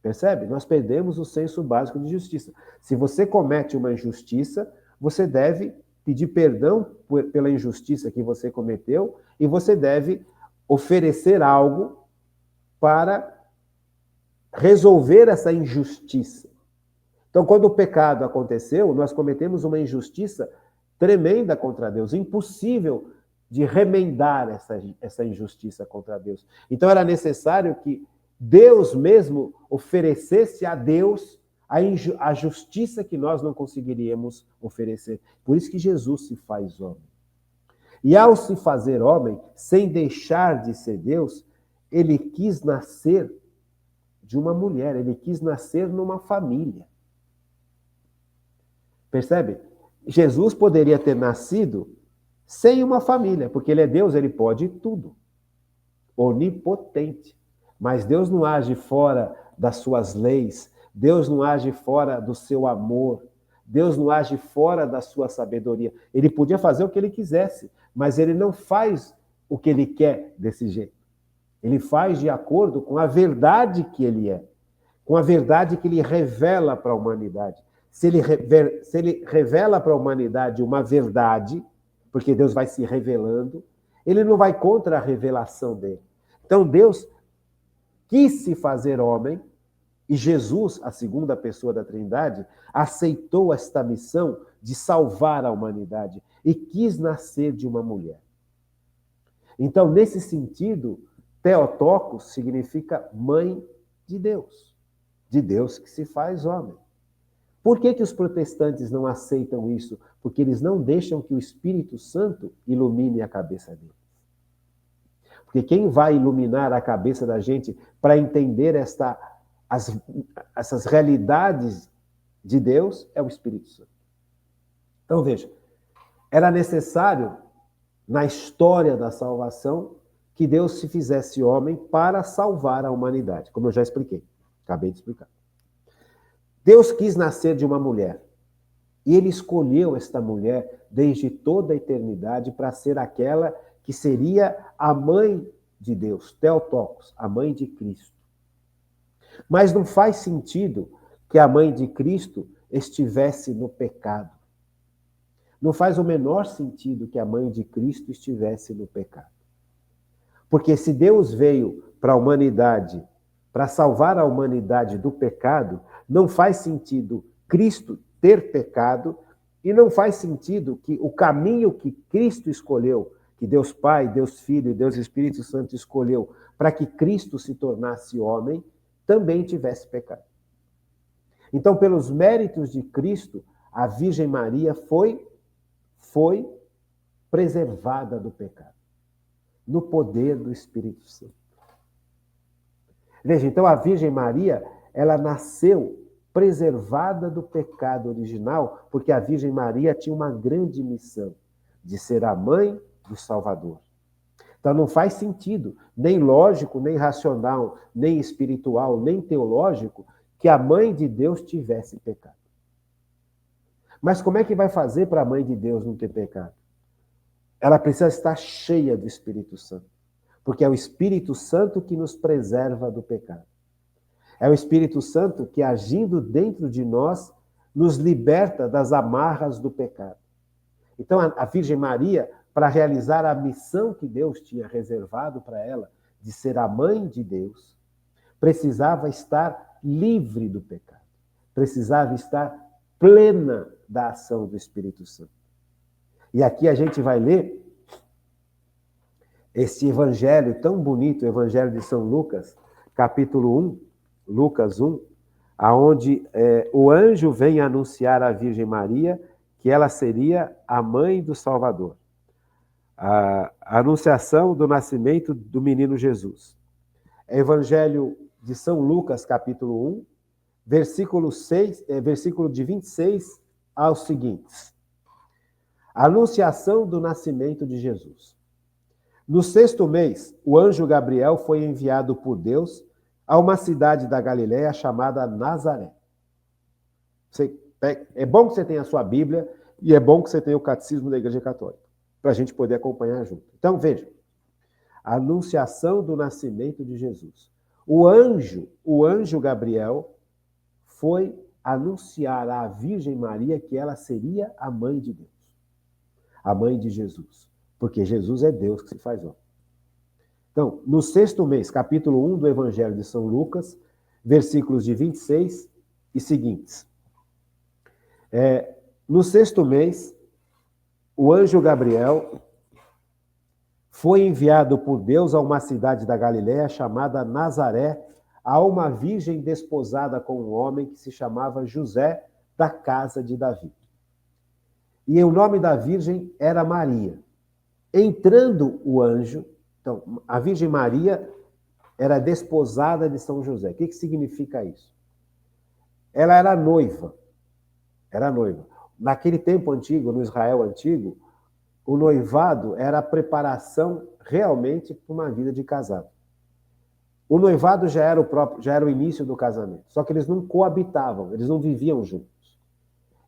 S1: Percebe? Nós perdemos o senso básico de justiça. Se você comete uma injustiça, você deve pedir perdão pela injustiça que você cometeu e você deve oferecer algo para resolver essa injustiça. Então, quando o pecado aconteceu, nós cometemos uma injustiça tremenda contra Deus, impossível de remendar essa injustiça contra Deus. Então, era necessário que Deus mesmo oferecesse a Deus a justiça que nós não conseguiríamos oferecer. Por isso que Jesus se faz homem. E ao se fazer homem, sem deixar de ser Deus, ele quis nascer de uma mulher, ele quis nascer numa família. Percebe? Jesus poderia ter nascido sem uma família, porque ele é Deus, ele pode tudo. Onipotente. Mas Deus não age fora das suas leis, Deus não age fora do seu amor, Deus não age fora da sua sabedoria. Ele podia fazer o que ele quisesse, mas ele não faz o que ele quer desse jeito. Ele faz de acordo com a verdade que ele é, com a verdade que ele revela para a humanidade. Se ele revela para a humanidade uma verdade, porque Deus vai se revelando, ele não vai contra a revelação dele. Então Deus quis se fazer homem, e Jesus, a segunda pessoa da Trindade, aceitou esta missão de salvar a humanidade e quis nascer de uma mulher. Então, nesse sentido, Theotokos significa mãe de Deus que se faz homem. Por que os protestantes não aceitam isso? Porque eles não deixam que o Espírito Santo ilumine a cabeça deles. Porque quem vai iluminar a cabeça da gente para entender essas realidades de Deus é o Espírito Santo. Então, veja, era necessário, na história da salvação, que Deus se fizesse homem para salvar a humanidade, como eu já expliquei, acabei de explicar. Deus quis nascer de uma mulher, e ele escolheu esta mulher desde toda a eternidade para ser aquela que seria a mãe de Deus, Theotokos, a mãe de Cristo. Mas não faz sentido que a mãe de Cristo estivesse no pecado. Não faz o menor sentido que a mãe de Cristo estivesse no pecado. Porque se Deus veio para a humanidade, para salvar a humanidade do pecado, não faz sentido Cristo ter pecado e não faz sentido que o caminho que Cristo escolheu, que Deus Pai, Deus Filho e Deus Espírito Santo escolheu para que Cristo se tornasse homem, também tivesse pecado. Então, pelos méritos de Cristo, a Virgem Maria foi preservada do pecado, no poder do Espírito Santo. Veja, então a Virgem Maria, ela nasceu preservada do pecado original, porque a Virgem Maria tinha uma grande missão, de ser a mãe do Salvador. Então não faz sentido, nem lógico, nem racional, nem espiritual, nem teológico, que a mãe de Deus tivesse pecado. Mas como é que vai fazer para a mãe de Deus não ter pecado? Ela precisa estar cheia do Espírito Santo, porque é o Espírito Santo que nos preserva do pecado. É o Espírito Santo que, agindo dentro de nós, nos liberta das amarras do pecado. Então, a Virgem Maria, para realizar a missão que Deus tinha reservado para ela, de ser a mãe de Deus, precisava estar livre do pecado. Precisava estar plena da ação do Espírito Santo. E aqui a gente vai ler esse evangelho tão bonito, o evangelho de São Lucas, capítulo 1, Lucas 1, aonde o anjo vem anunciar à Virgem Maria que ela seria a mãe do Salvador. A anunciação do nascimento do menino Jesus. Evangelho de São Lucas, capítulo 1, versículo de 26 aos seguintes. A anunciação do nascimento de Jesus. No 6º mês, o anjo Gabriel foi enviado por Deus a uma cidade da Galiléia chamada Nazaré. É bom que você tenha a sua Bíblia e é bom que você tenha o Catecismo da Igreja Católica, para a gente poder acompanhar junto. Então, veja, a anunciação do nascimento de Jesus. O anjo Gabriel, foi anunciar à Virgem Maria que ela seria a mãe de Deus, a mãe de Jesus, porque Jesus é Deus que se faz homem. Então, no 6º mês, capítulo 1 do Evangelho de São Lucas, versículos de 26 e seguintes. No 6º mês, o anjo Gabriel foi enviado por Deus a uma cidade da Galiléia chamada Nazaré, a uma virgem desposada com um homem que se chamava José, da casa de Davi. E o nome da virgem era Maria. Entrando o anjo, então, a Virgem Maria era desposada de São José. O que significa isso? Ela era noiva. Era noiva. Naquele tempo antigo, no Israel antigo, o noivado era a preparação realmente para uma vida de casado. O noivado já era o início do casamento. Só que eles não coabitavam, eles não viviam juntos.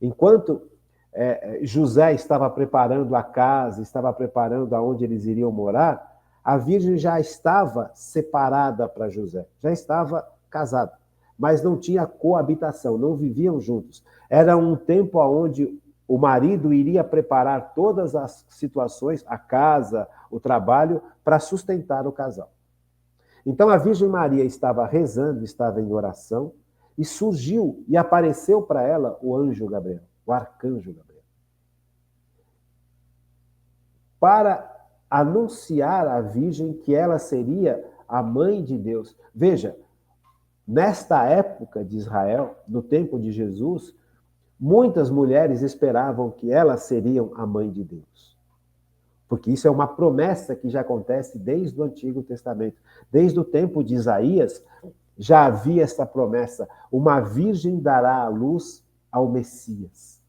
S1: Enquanto José estava preparando a casa, estava preparando aonde eles iriam morar, a Virgem já estava separada para José, já estava casada, mas não tinha coabitação, não viviam juntos. Era um tempo onde o marido iria preparar todas as situações, a casa, o trabalho, para sustentar o casal. Então a Virgem Maria estava rezando, estava em oração, e surgiu e apareceu para ela o anjo Gabriel, o arcanjo Gabriel, para anunciar à Virgem que ela seria a mãe de Deus. Veja, nesta época de Israel, no tempo de Jesus, muitas mulheres esperavam que elas seriam a mãe de Deus. Porque isso é uma promessa que já acontece desde o Antigo Testamento. Desde o tempo de Isaías, já havia essa promessa: uma virgem dará à luz ao Messias.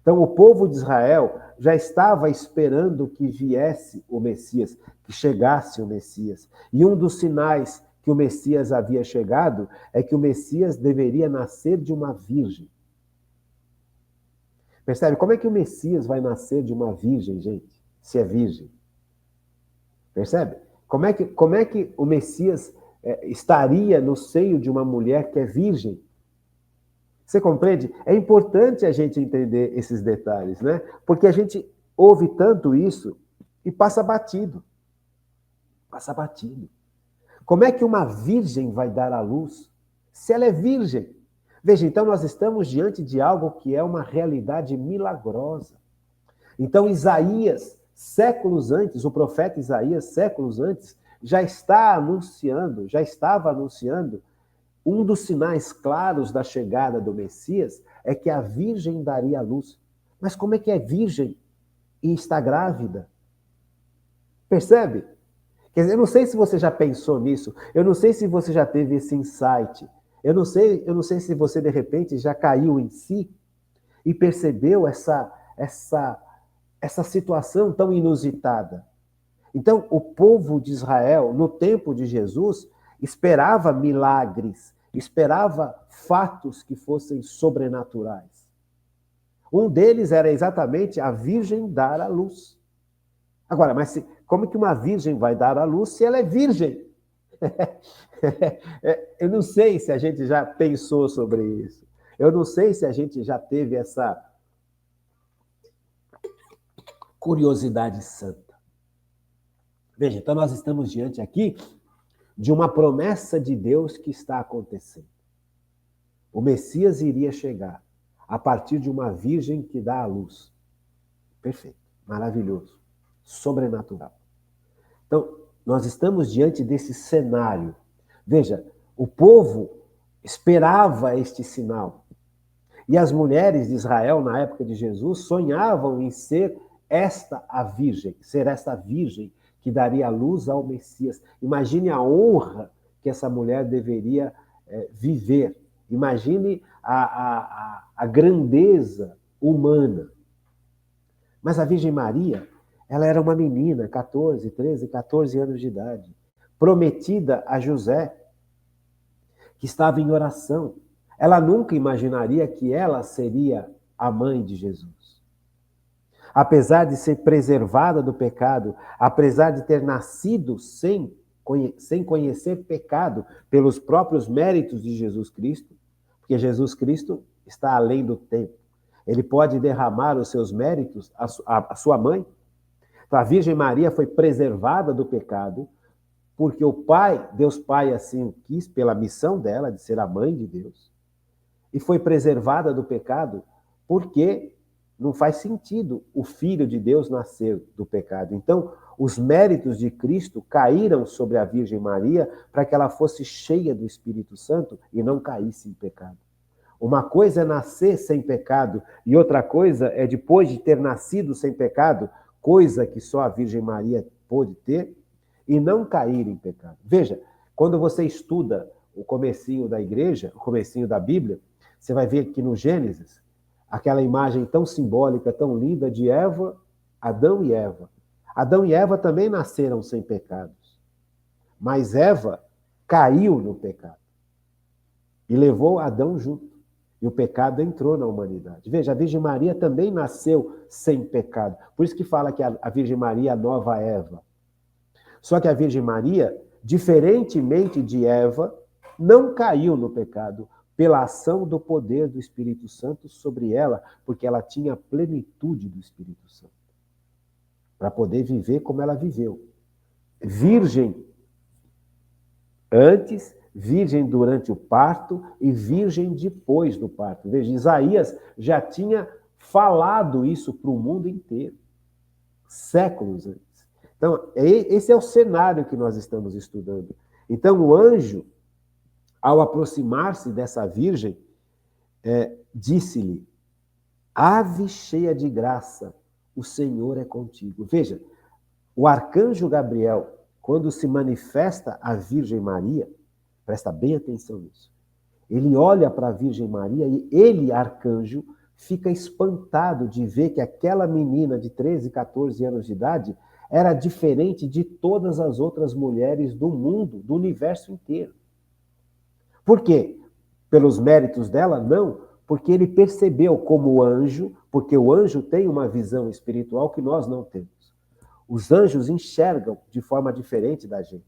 S1: Então, o povo de Israel já estava esperando que viesse o Messias, que chegasse o Messias. E um dos sinais que o Messias havia chegado é que o Messias deveria nascer de uma virgem. Percebe? Como é que o Messias vai nascer de uma virgem, gente, se é virgem? Percebe? Como é que o Messias estaria no seio de uma mulher que é virgem? Você compreende? É importante a gente entender esses detalhes, né? Porque a gente ouve tanto isso e passa batido. Passa batido. Como é que uma virgem vai dar à luz se ela é virgem? Veja, então nós estamos diante de algo que é uma realidade milagrosa. Então Isaías, séculos antes, o profeta Isaías, séculos antes, já estava anunciando um dos sinais claros da chegada do Messias é que a virgem daria à luz. Mas como é que é virgem e está grávida? Percebe? Quer dizer, eu não sei se você já pensou nisso, eu não sei se você já teve esse insight, eu não sei se você de repente já caiu em si e percebeu essa situação tão inusitada. Então, o povo de Israel, no tempo de Jesus, esperava milagres, esperava fatos que fossem sobrenaturais. Um deles era exatamente a virgem dar à luz. Agora, mas como que uma virgem vai dar à luz se ela é virgem? Eu não sei se a gente já pensou sobre isso. Eu não sei se a gente já teve essa curiosidade santa. Veja, então nós estamos diante aqui de uma promessa de Deus que está acontecendo. O Messias iria chegar a partir de uma virgem que dá à luz. Perfeito, maravilhoso, sobrenatural. Então, nós estamos diante desse cenário. Veja, o povo esperava este sinal. E as mulheres de Israel, na época de Jesus, sonhavam em ser esta a virgem, ser esta virgem que daria luz ao Messias. Imagine a honra que essa mulher deveria viver. Imagine a grandeza humana. Mas a Virgem Maria, ela era uma menina, 14 anos de idade, prometida a José, que estava em oração. Ela nunca imaginaria que ela seria a mãe de Jesus. Apesar de ser preservada do pecado, apesar de ter nascido sem conhecer pecado pelos próprios méritos de Jesus Cristo, porque Jesus Cristo está além do tempo. Ele pode derramar os seus méritos à sua mãe. Então, a Virgem Maria foi preservada do pecado, porque o Pai, Deus Pai assim o quis, pela missão dela de ser a mãe de Deus, e foi preservada do pecado porque não faz sentido o Filho de Deus nascer do pecado. Então, os méritos de Cristo caíram sobre a Virgem Maria para que ela fosse cheia do Espírito Santo e não caísse em pecado. Uma coisa é nascer sem pecado e outra coisa é, depois de ter nascido sem pecado, coisa que só a Virgem Maria pôde ter, e não cair em pecado. Veja, quando você estuda o comecinho da igreja, o comecinho da Bíblia, você vai ver que no Gênesis, aquela imagem tão simbólica, tão linda de Eva, Adão e Eva. Adão e Eva também nasceram sem pecados, mas Eva caiu no pecado e levou Adão junto. E o pecado entrou na humanidade. Veja, a Virgem Maria também nasceu sem pecado. Por isso que fala que a Virgem Maria é a nova Eva. Só que a Virgem Maria, diferentemente de Eva, não caiu no pecado pela ação do poder do Espírito Santo sobre ela, porque ela tinha a plenitude do Espírito Santo, para poder viver como ela viveu. Virgem antes, virgem durante o parto e virgem depois do parto. Veja, Isaías já tinha falado isso para o mundo inteiro, séculos antes. Então, esse é o cenário que nós estamos estudando. Então, o anjo, ao aproximar-se dessa virgem, disse-lhe: ave cheia de graça, o Senhor é contigo. Veja, o arcanjo Gabriel, quando se manifesta à Virgem Maria, presta bem atenção nisso, ele olha para a Virgem Maria e ele, arcanjo, fica espantado de ver que aquela menina de 13, 14 anos de idade era diferente de todas as outras mulheres do mundo, do universo inteiro. Por quê? Pelos méritos dela? Não, porque ele percebeu como anjo, porque o anjo tem uma visão espiritual que nós não temos. Os anjos enxergam de forma diferente da gente.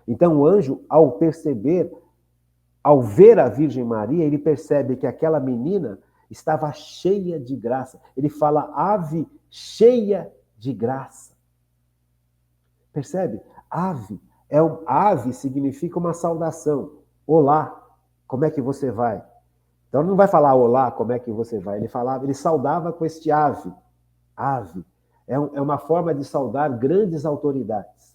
S1: Então o anjo, ao perceber, ao ver a Virgem Maria, ele percebe que aquela menina estava cheia de graça. Ele fala, ave cheia de graça. Percebe? Ave significa uma saudação. Olá, como é que você vai? Então ele não vai falar olá, como é que você vai? Ele saudava com este ave. Ave. É uma forma de saudar grandes autoridades.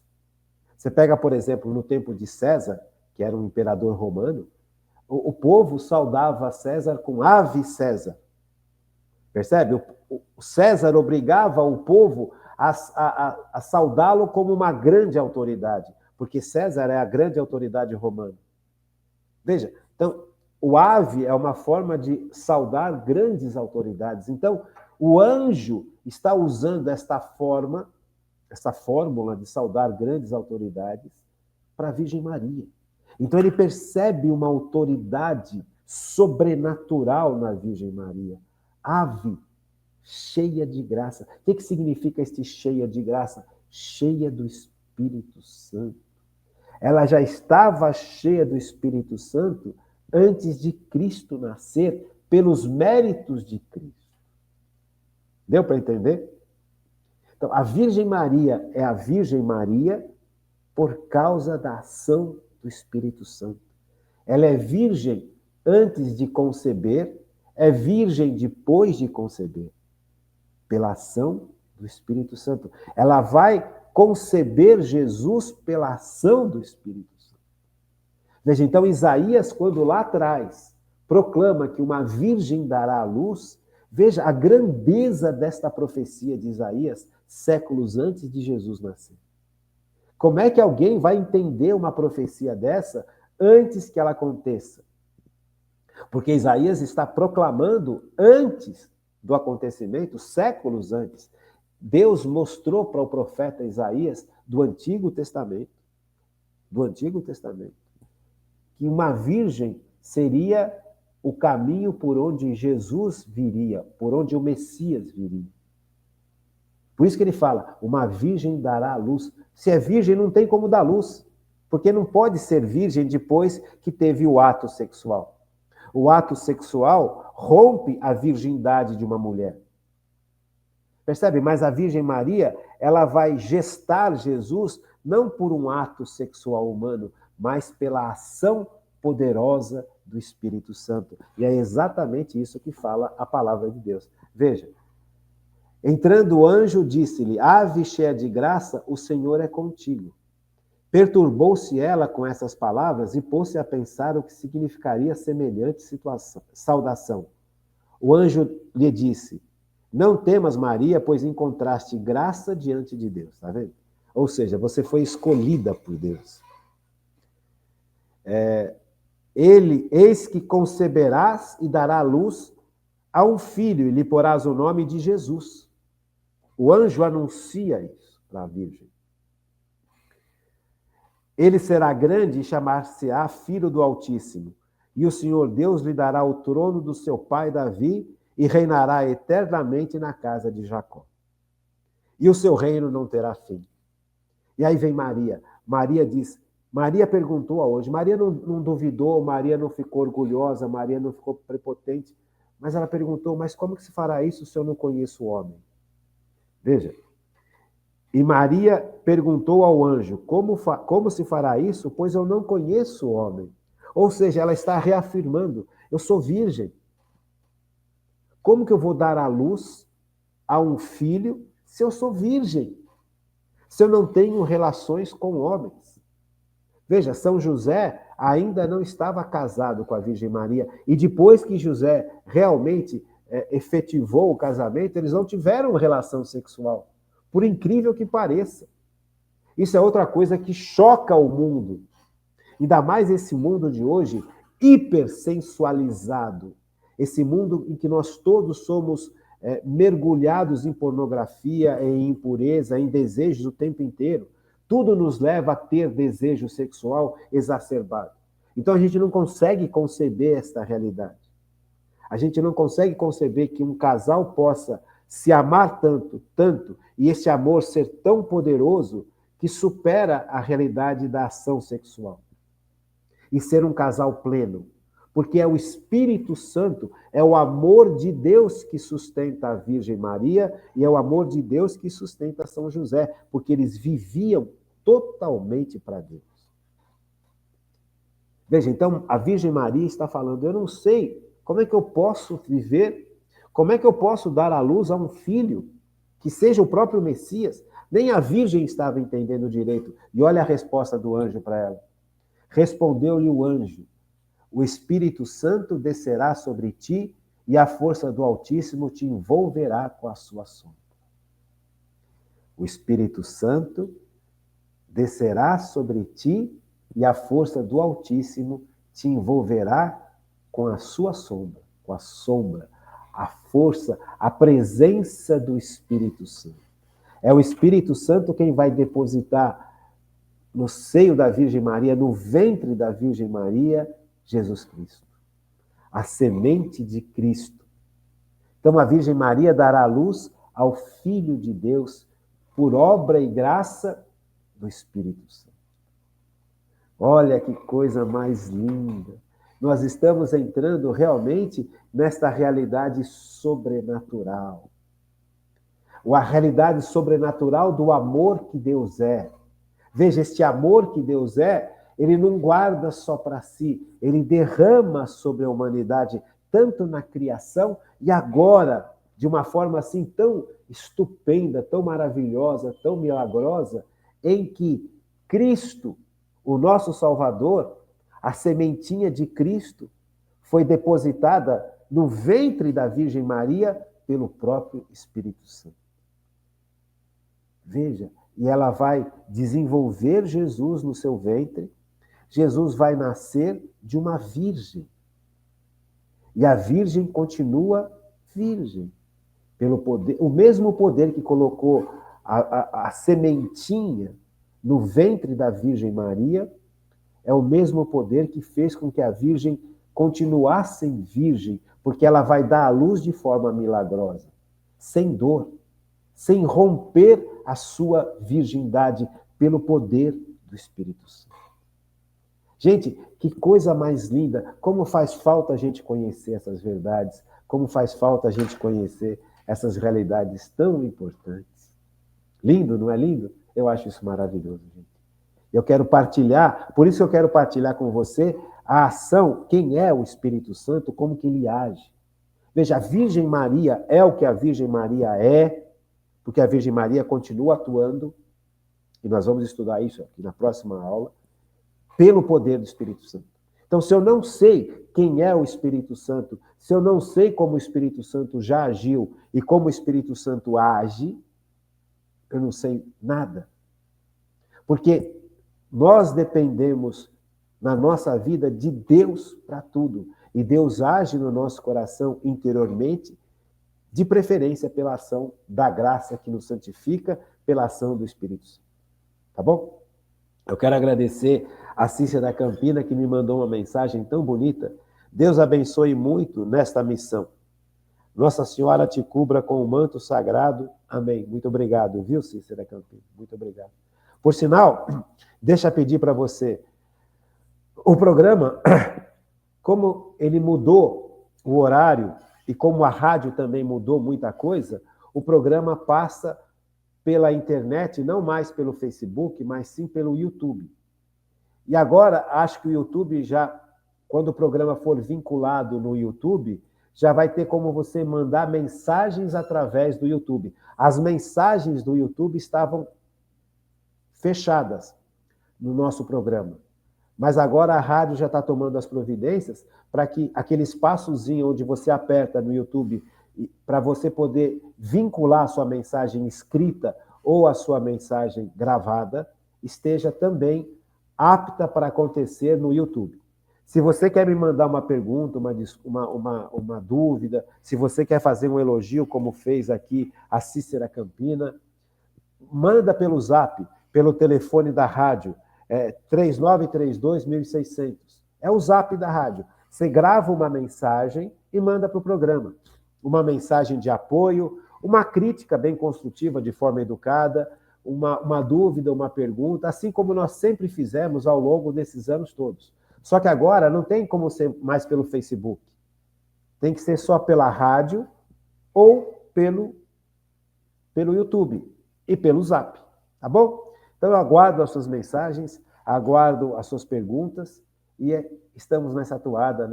S1: Você pega, por exemplo, no tempo de César, que era um imperador romano, o povo saudava César com ave César. Percebe? O César obrigava o povo a saudá-lo como uma grande autoridade, porque César é a grande autoridade romana. Veja, então, o ave é uma forma de saudar grandes autoridades. Então, o anjo está usando esta fórmula de saudar grandes autoridades para a Virgem Maria. Então, ele percebe uma autoridade sobrenatural na Virgem Maria. Ave cheia de graça. O que significa este cheia de graça? Cheia do Espírito Santo. Ela já estava cheia do Espírito Santo antes de Cristo nascer, pelos méritos de Cristo. Deu para entender? Então, a Virgem Maria é a Virgem Maria por causa da ação do Espírito Santo. Ela é virgem antes de conceber, é virgem depois de conceber, pela ação do Espírito Santo. Ela vai conceber Jesus pela ação do Espírito Santo. Veja, então, Isaías, quando lá atrás proclama que uma virgem dará à luz, veja a grandeza desta profecia de Isaías, séculos antes de Jesus nascer. Como é que alguém vai entender uma profecia dessa antes que ela aconteça? Porque Isaías está proclamando antes do acontecimento, séculos antes. Deus mostrou para o profeta Isaías do Antigo Testamento, que uma virgem seria o caminho por onde Jesus viria, por onde o Messias viria. Por isso que ele fala, uma virgem dará à luz. Se é virgem, não tem como dar luz, porque não pode ser virgem depois que teve o ato sexual. O ato sexual rompe a virgindade de uma mulher. Percebe? Mas a Virgem Maria, ela vai gestar Jesus não por um ato sexual humano, mas pela ação poderosa do Espírito Santo. E é exatamente isso que fala a palavra de Deus. Veja, entrando o anjo, disse-lhe: ave cheia de graça, o Senhor é contigo. Perturbou-se ela com essas palavras e pôs-se a pensar o que significaria semelhante saudação. O anjo lhe disse: não temas, Maria, pois encontraste graça diante de Deus. Está vendo? Ou seja, você foi escolhida por Deus. Eis que conceberás e dará luz a um filho, e lhe porás o nome de Jesus. O anjo anuncia isso para a Virgem. Ele será grande e chamar-se-á Filho do Altíssimo. E o Senhor Deus lhe dará o trono do seu pai Davi e reinará eternamente na casa de Jacó. E o seu reino não terá fim. E aí vem Maria. Maria perguntou ao anjo. Maria não duvidou, Maria não ficou orgulhosa, Maria não ficou prepotente. Mas ela perguntou: mas como que se fará isso se eu não conheço o homem? Veja. E Maria perguntou ao anjo: como se fará isso, pois eu não conheço o homem? Ou seja, ela está reafirmando: eu sou virgem. Como que eu vou dar à luz a um filho se eu sou virgem? Se eu não tenho relações com homens? Veja, São José ainda não estava casado com a Virgem Maria. E depois que José realmente efetivou o casamento, eles não tiveram relação sexual. Por incrível que pareça. Isso é outra coisa que choca o mundo. Ainda mais esse mundo de hoje, hipersensualizado. Esse mundo em que nós todos somos mergulhados em pornografia, em impureza, em desejos o tempo inteiro. Tudo nos leva a ter desejo sexual exacerbado. Então a gente não consegue conceber esta realidade. A gente não consegue conceber que um casal possa se amar tanto, e esse amor ser tão poderoso que supera a realidade da ação sexual. E ser um casal pleno. Porque é o Espírito Santo, é o amor de Deus que sustenta a Virgem Maria e é o amor de Deus que sustenta São José, porque eles viviam totalmente para Deus. Veja, então, a Virgem Maria está falando: eu não sei como é que eu posso viver, como é que eu posso dar à luz a um filho que seja o próprio Messias. Nem a Virgem estava entendendo direito. E olha a resposta do anjo para ela. Respondeu-lhe o anjo: o Espírito Santo descerá sobre ti e a força do Altíssimo te envolverá com a sua sombra. O Espírito Santo descerá sobre ti e a força do Altíssimo te envolverá com a sua sombra, com a sombra, a força, a presença do Espírito Santo. É o Espírito Santo quem vai depositar no seio da Virgem Maria, no ventre da Virgem Maria, Jesus Cristo, a semente de Cristo. Então a Virgem Maria dará luz ao Filho de Deus por obra e graça do Espírito Santo. Olha que coisa mais linda! Nós estamos entrando realmente nesta realidade sobrenatural. A realidade sobrenatural do amor que Deus é. Veja, este amor que Deus é, ele não guarda só para si, ele derrama sobre a humanidade, tanto na criação e agora, de uma forma assim tão estupenda, tão maravilhosa, tão milagrosa, em que Cristo, o nosso Salvador, a sementinha de Cristo, foi depositada no ventre da Virgem Maria pelo próprio Espírito Santo. Veja, e ela vai desenvolver Jesus no seu ventre. Jesus vai nascer de uma virgem. E a virgem continua virgem. Pelo poder, o mesmo poder que colocou a sementinha no ventre da Virgem Maria, é o mesmo poder que fez com que a virgem continuasse virgem, porque ela vai dar à luz de forma milagrosa, sem dor, sem romper a sua virgindade pelo poder do Espírito Santo. Gente, que coisa mais linda! Como faz falta a gente conhecer essas verdades, como faz falta a gente conhecer essas realidades tão importantes. Lindo, não é lindo? Eu acho isso maravilhoso, gente. Eu quero partilhar, por isso eu quero partilhar com você a ação, quem é o Espírito Santo, como que ele age. Veja, a Virgem Maria é o que a Virgem Maria é, porque a Virgem Maria continua atuando, e nós vamos estudar isso aqui na próxima aula, pelo poder do Espírito Santo. Então, se eu não sei quem é o Espírito Santo, se eu não sei como o Espírito Santo já agiu e como o Espírito Santo age, eu não sei nada. Porque nós dependemos na nossa vida de Deus para tudo. E Deus age no nosso coração interiormente, de preferência pela ação da graça que nos santifica, pela ação do Espírito Santo. Tá bom? Eu quero agradecer a Cícia da Campina, que me mandou uma mensagem tão bonita. Deus abençoe muito nesta missão. Nossa Senhora te cubra com o manto sagrado. Amém. Muito obrigado, viu, Cícia da Campina? Muito obrigado. Por sinal, deixa eu pedir para você, o programa, como ele mudou o horário e como a rádio também mudou muita coisa, o programa passa pela internet, não mais pelo Facebook, mas sim pelo YouTube. E agora, acho que o YouTube já, quando o programa for vinculado no YouTube, já vai ter como você mandar mensagens através do YouTube. As mensagens do YouTube estavam fechadas no nosso programa. Mas agora a rádio já está tomando as providências para que aquele espaçozinho onde você aperta no YouTube para você poder vincular a sua mensagem escrita ou a sua mensagem gravada esteja também apta para acontecer no YouTube. Se você quer me mandar uma pergunta, uma dúvida, se você quer fazer um elogio, como fez aqui a Cícera Campina, manda pelo Zap, pelo telefone da rádio, 3932-1600. É o Zap da rádio. Você grava uma mensagem e manda para o programa. Uma mensagem de apoio, uma crítica bem construtiva, de forma educada, uma dúvida, uma pergunta, assim como nós sempre fizemos ao longo desses anos todos. Só que agora não tem como ser mais pelo Facebook. Tem que ser só pela rádio ou pelo YouTube e pelo Zap, tá bom? Então eu aguardo as suas mensagens, aguardo as suas perguntas e estamos nessa atuada,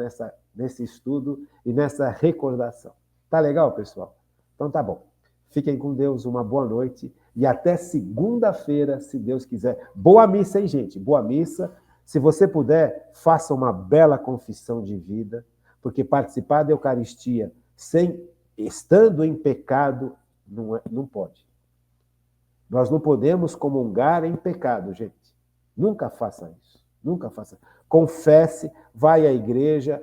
S1: nesse estudo e nessa recordação. Tá legal, pessoal? Então tá bom. Fiquem com Deus, uma boa noite e até segunda-feira, se Deus quiser. Boa missa, hein, gente? Boa missa. Se você puder, faça uma bela confissão de vida, porque participar da Eucaristia estando em pecado não pode. Nós não podemos comungar em pecado, gente. Nunca faça isso. Nunca faça. Confesse, vai à igreja,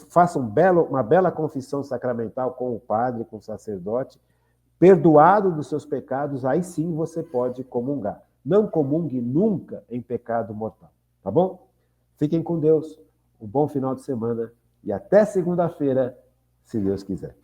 S1: faça uma bela confissão sacramental com o padre, com o sacerdote. Perdoado dos seus pecados, aí sim você pode comungar. Não comungue nunca em pecado mortal. Tá bom? Fiquem com Deus. Um bom final de semana e até segunda-feira, se Deus quiser.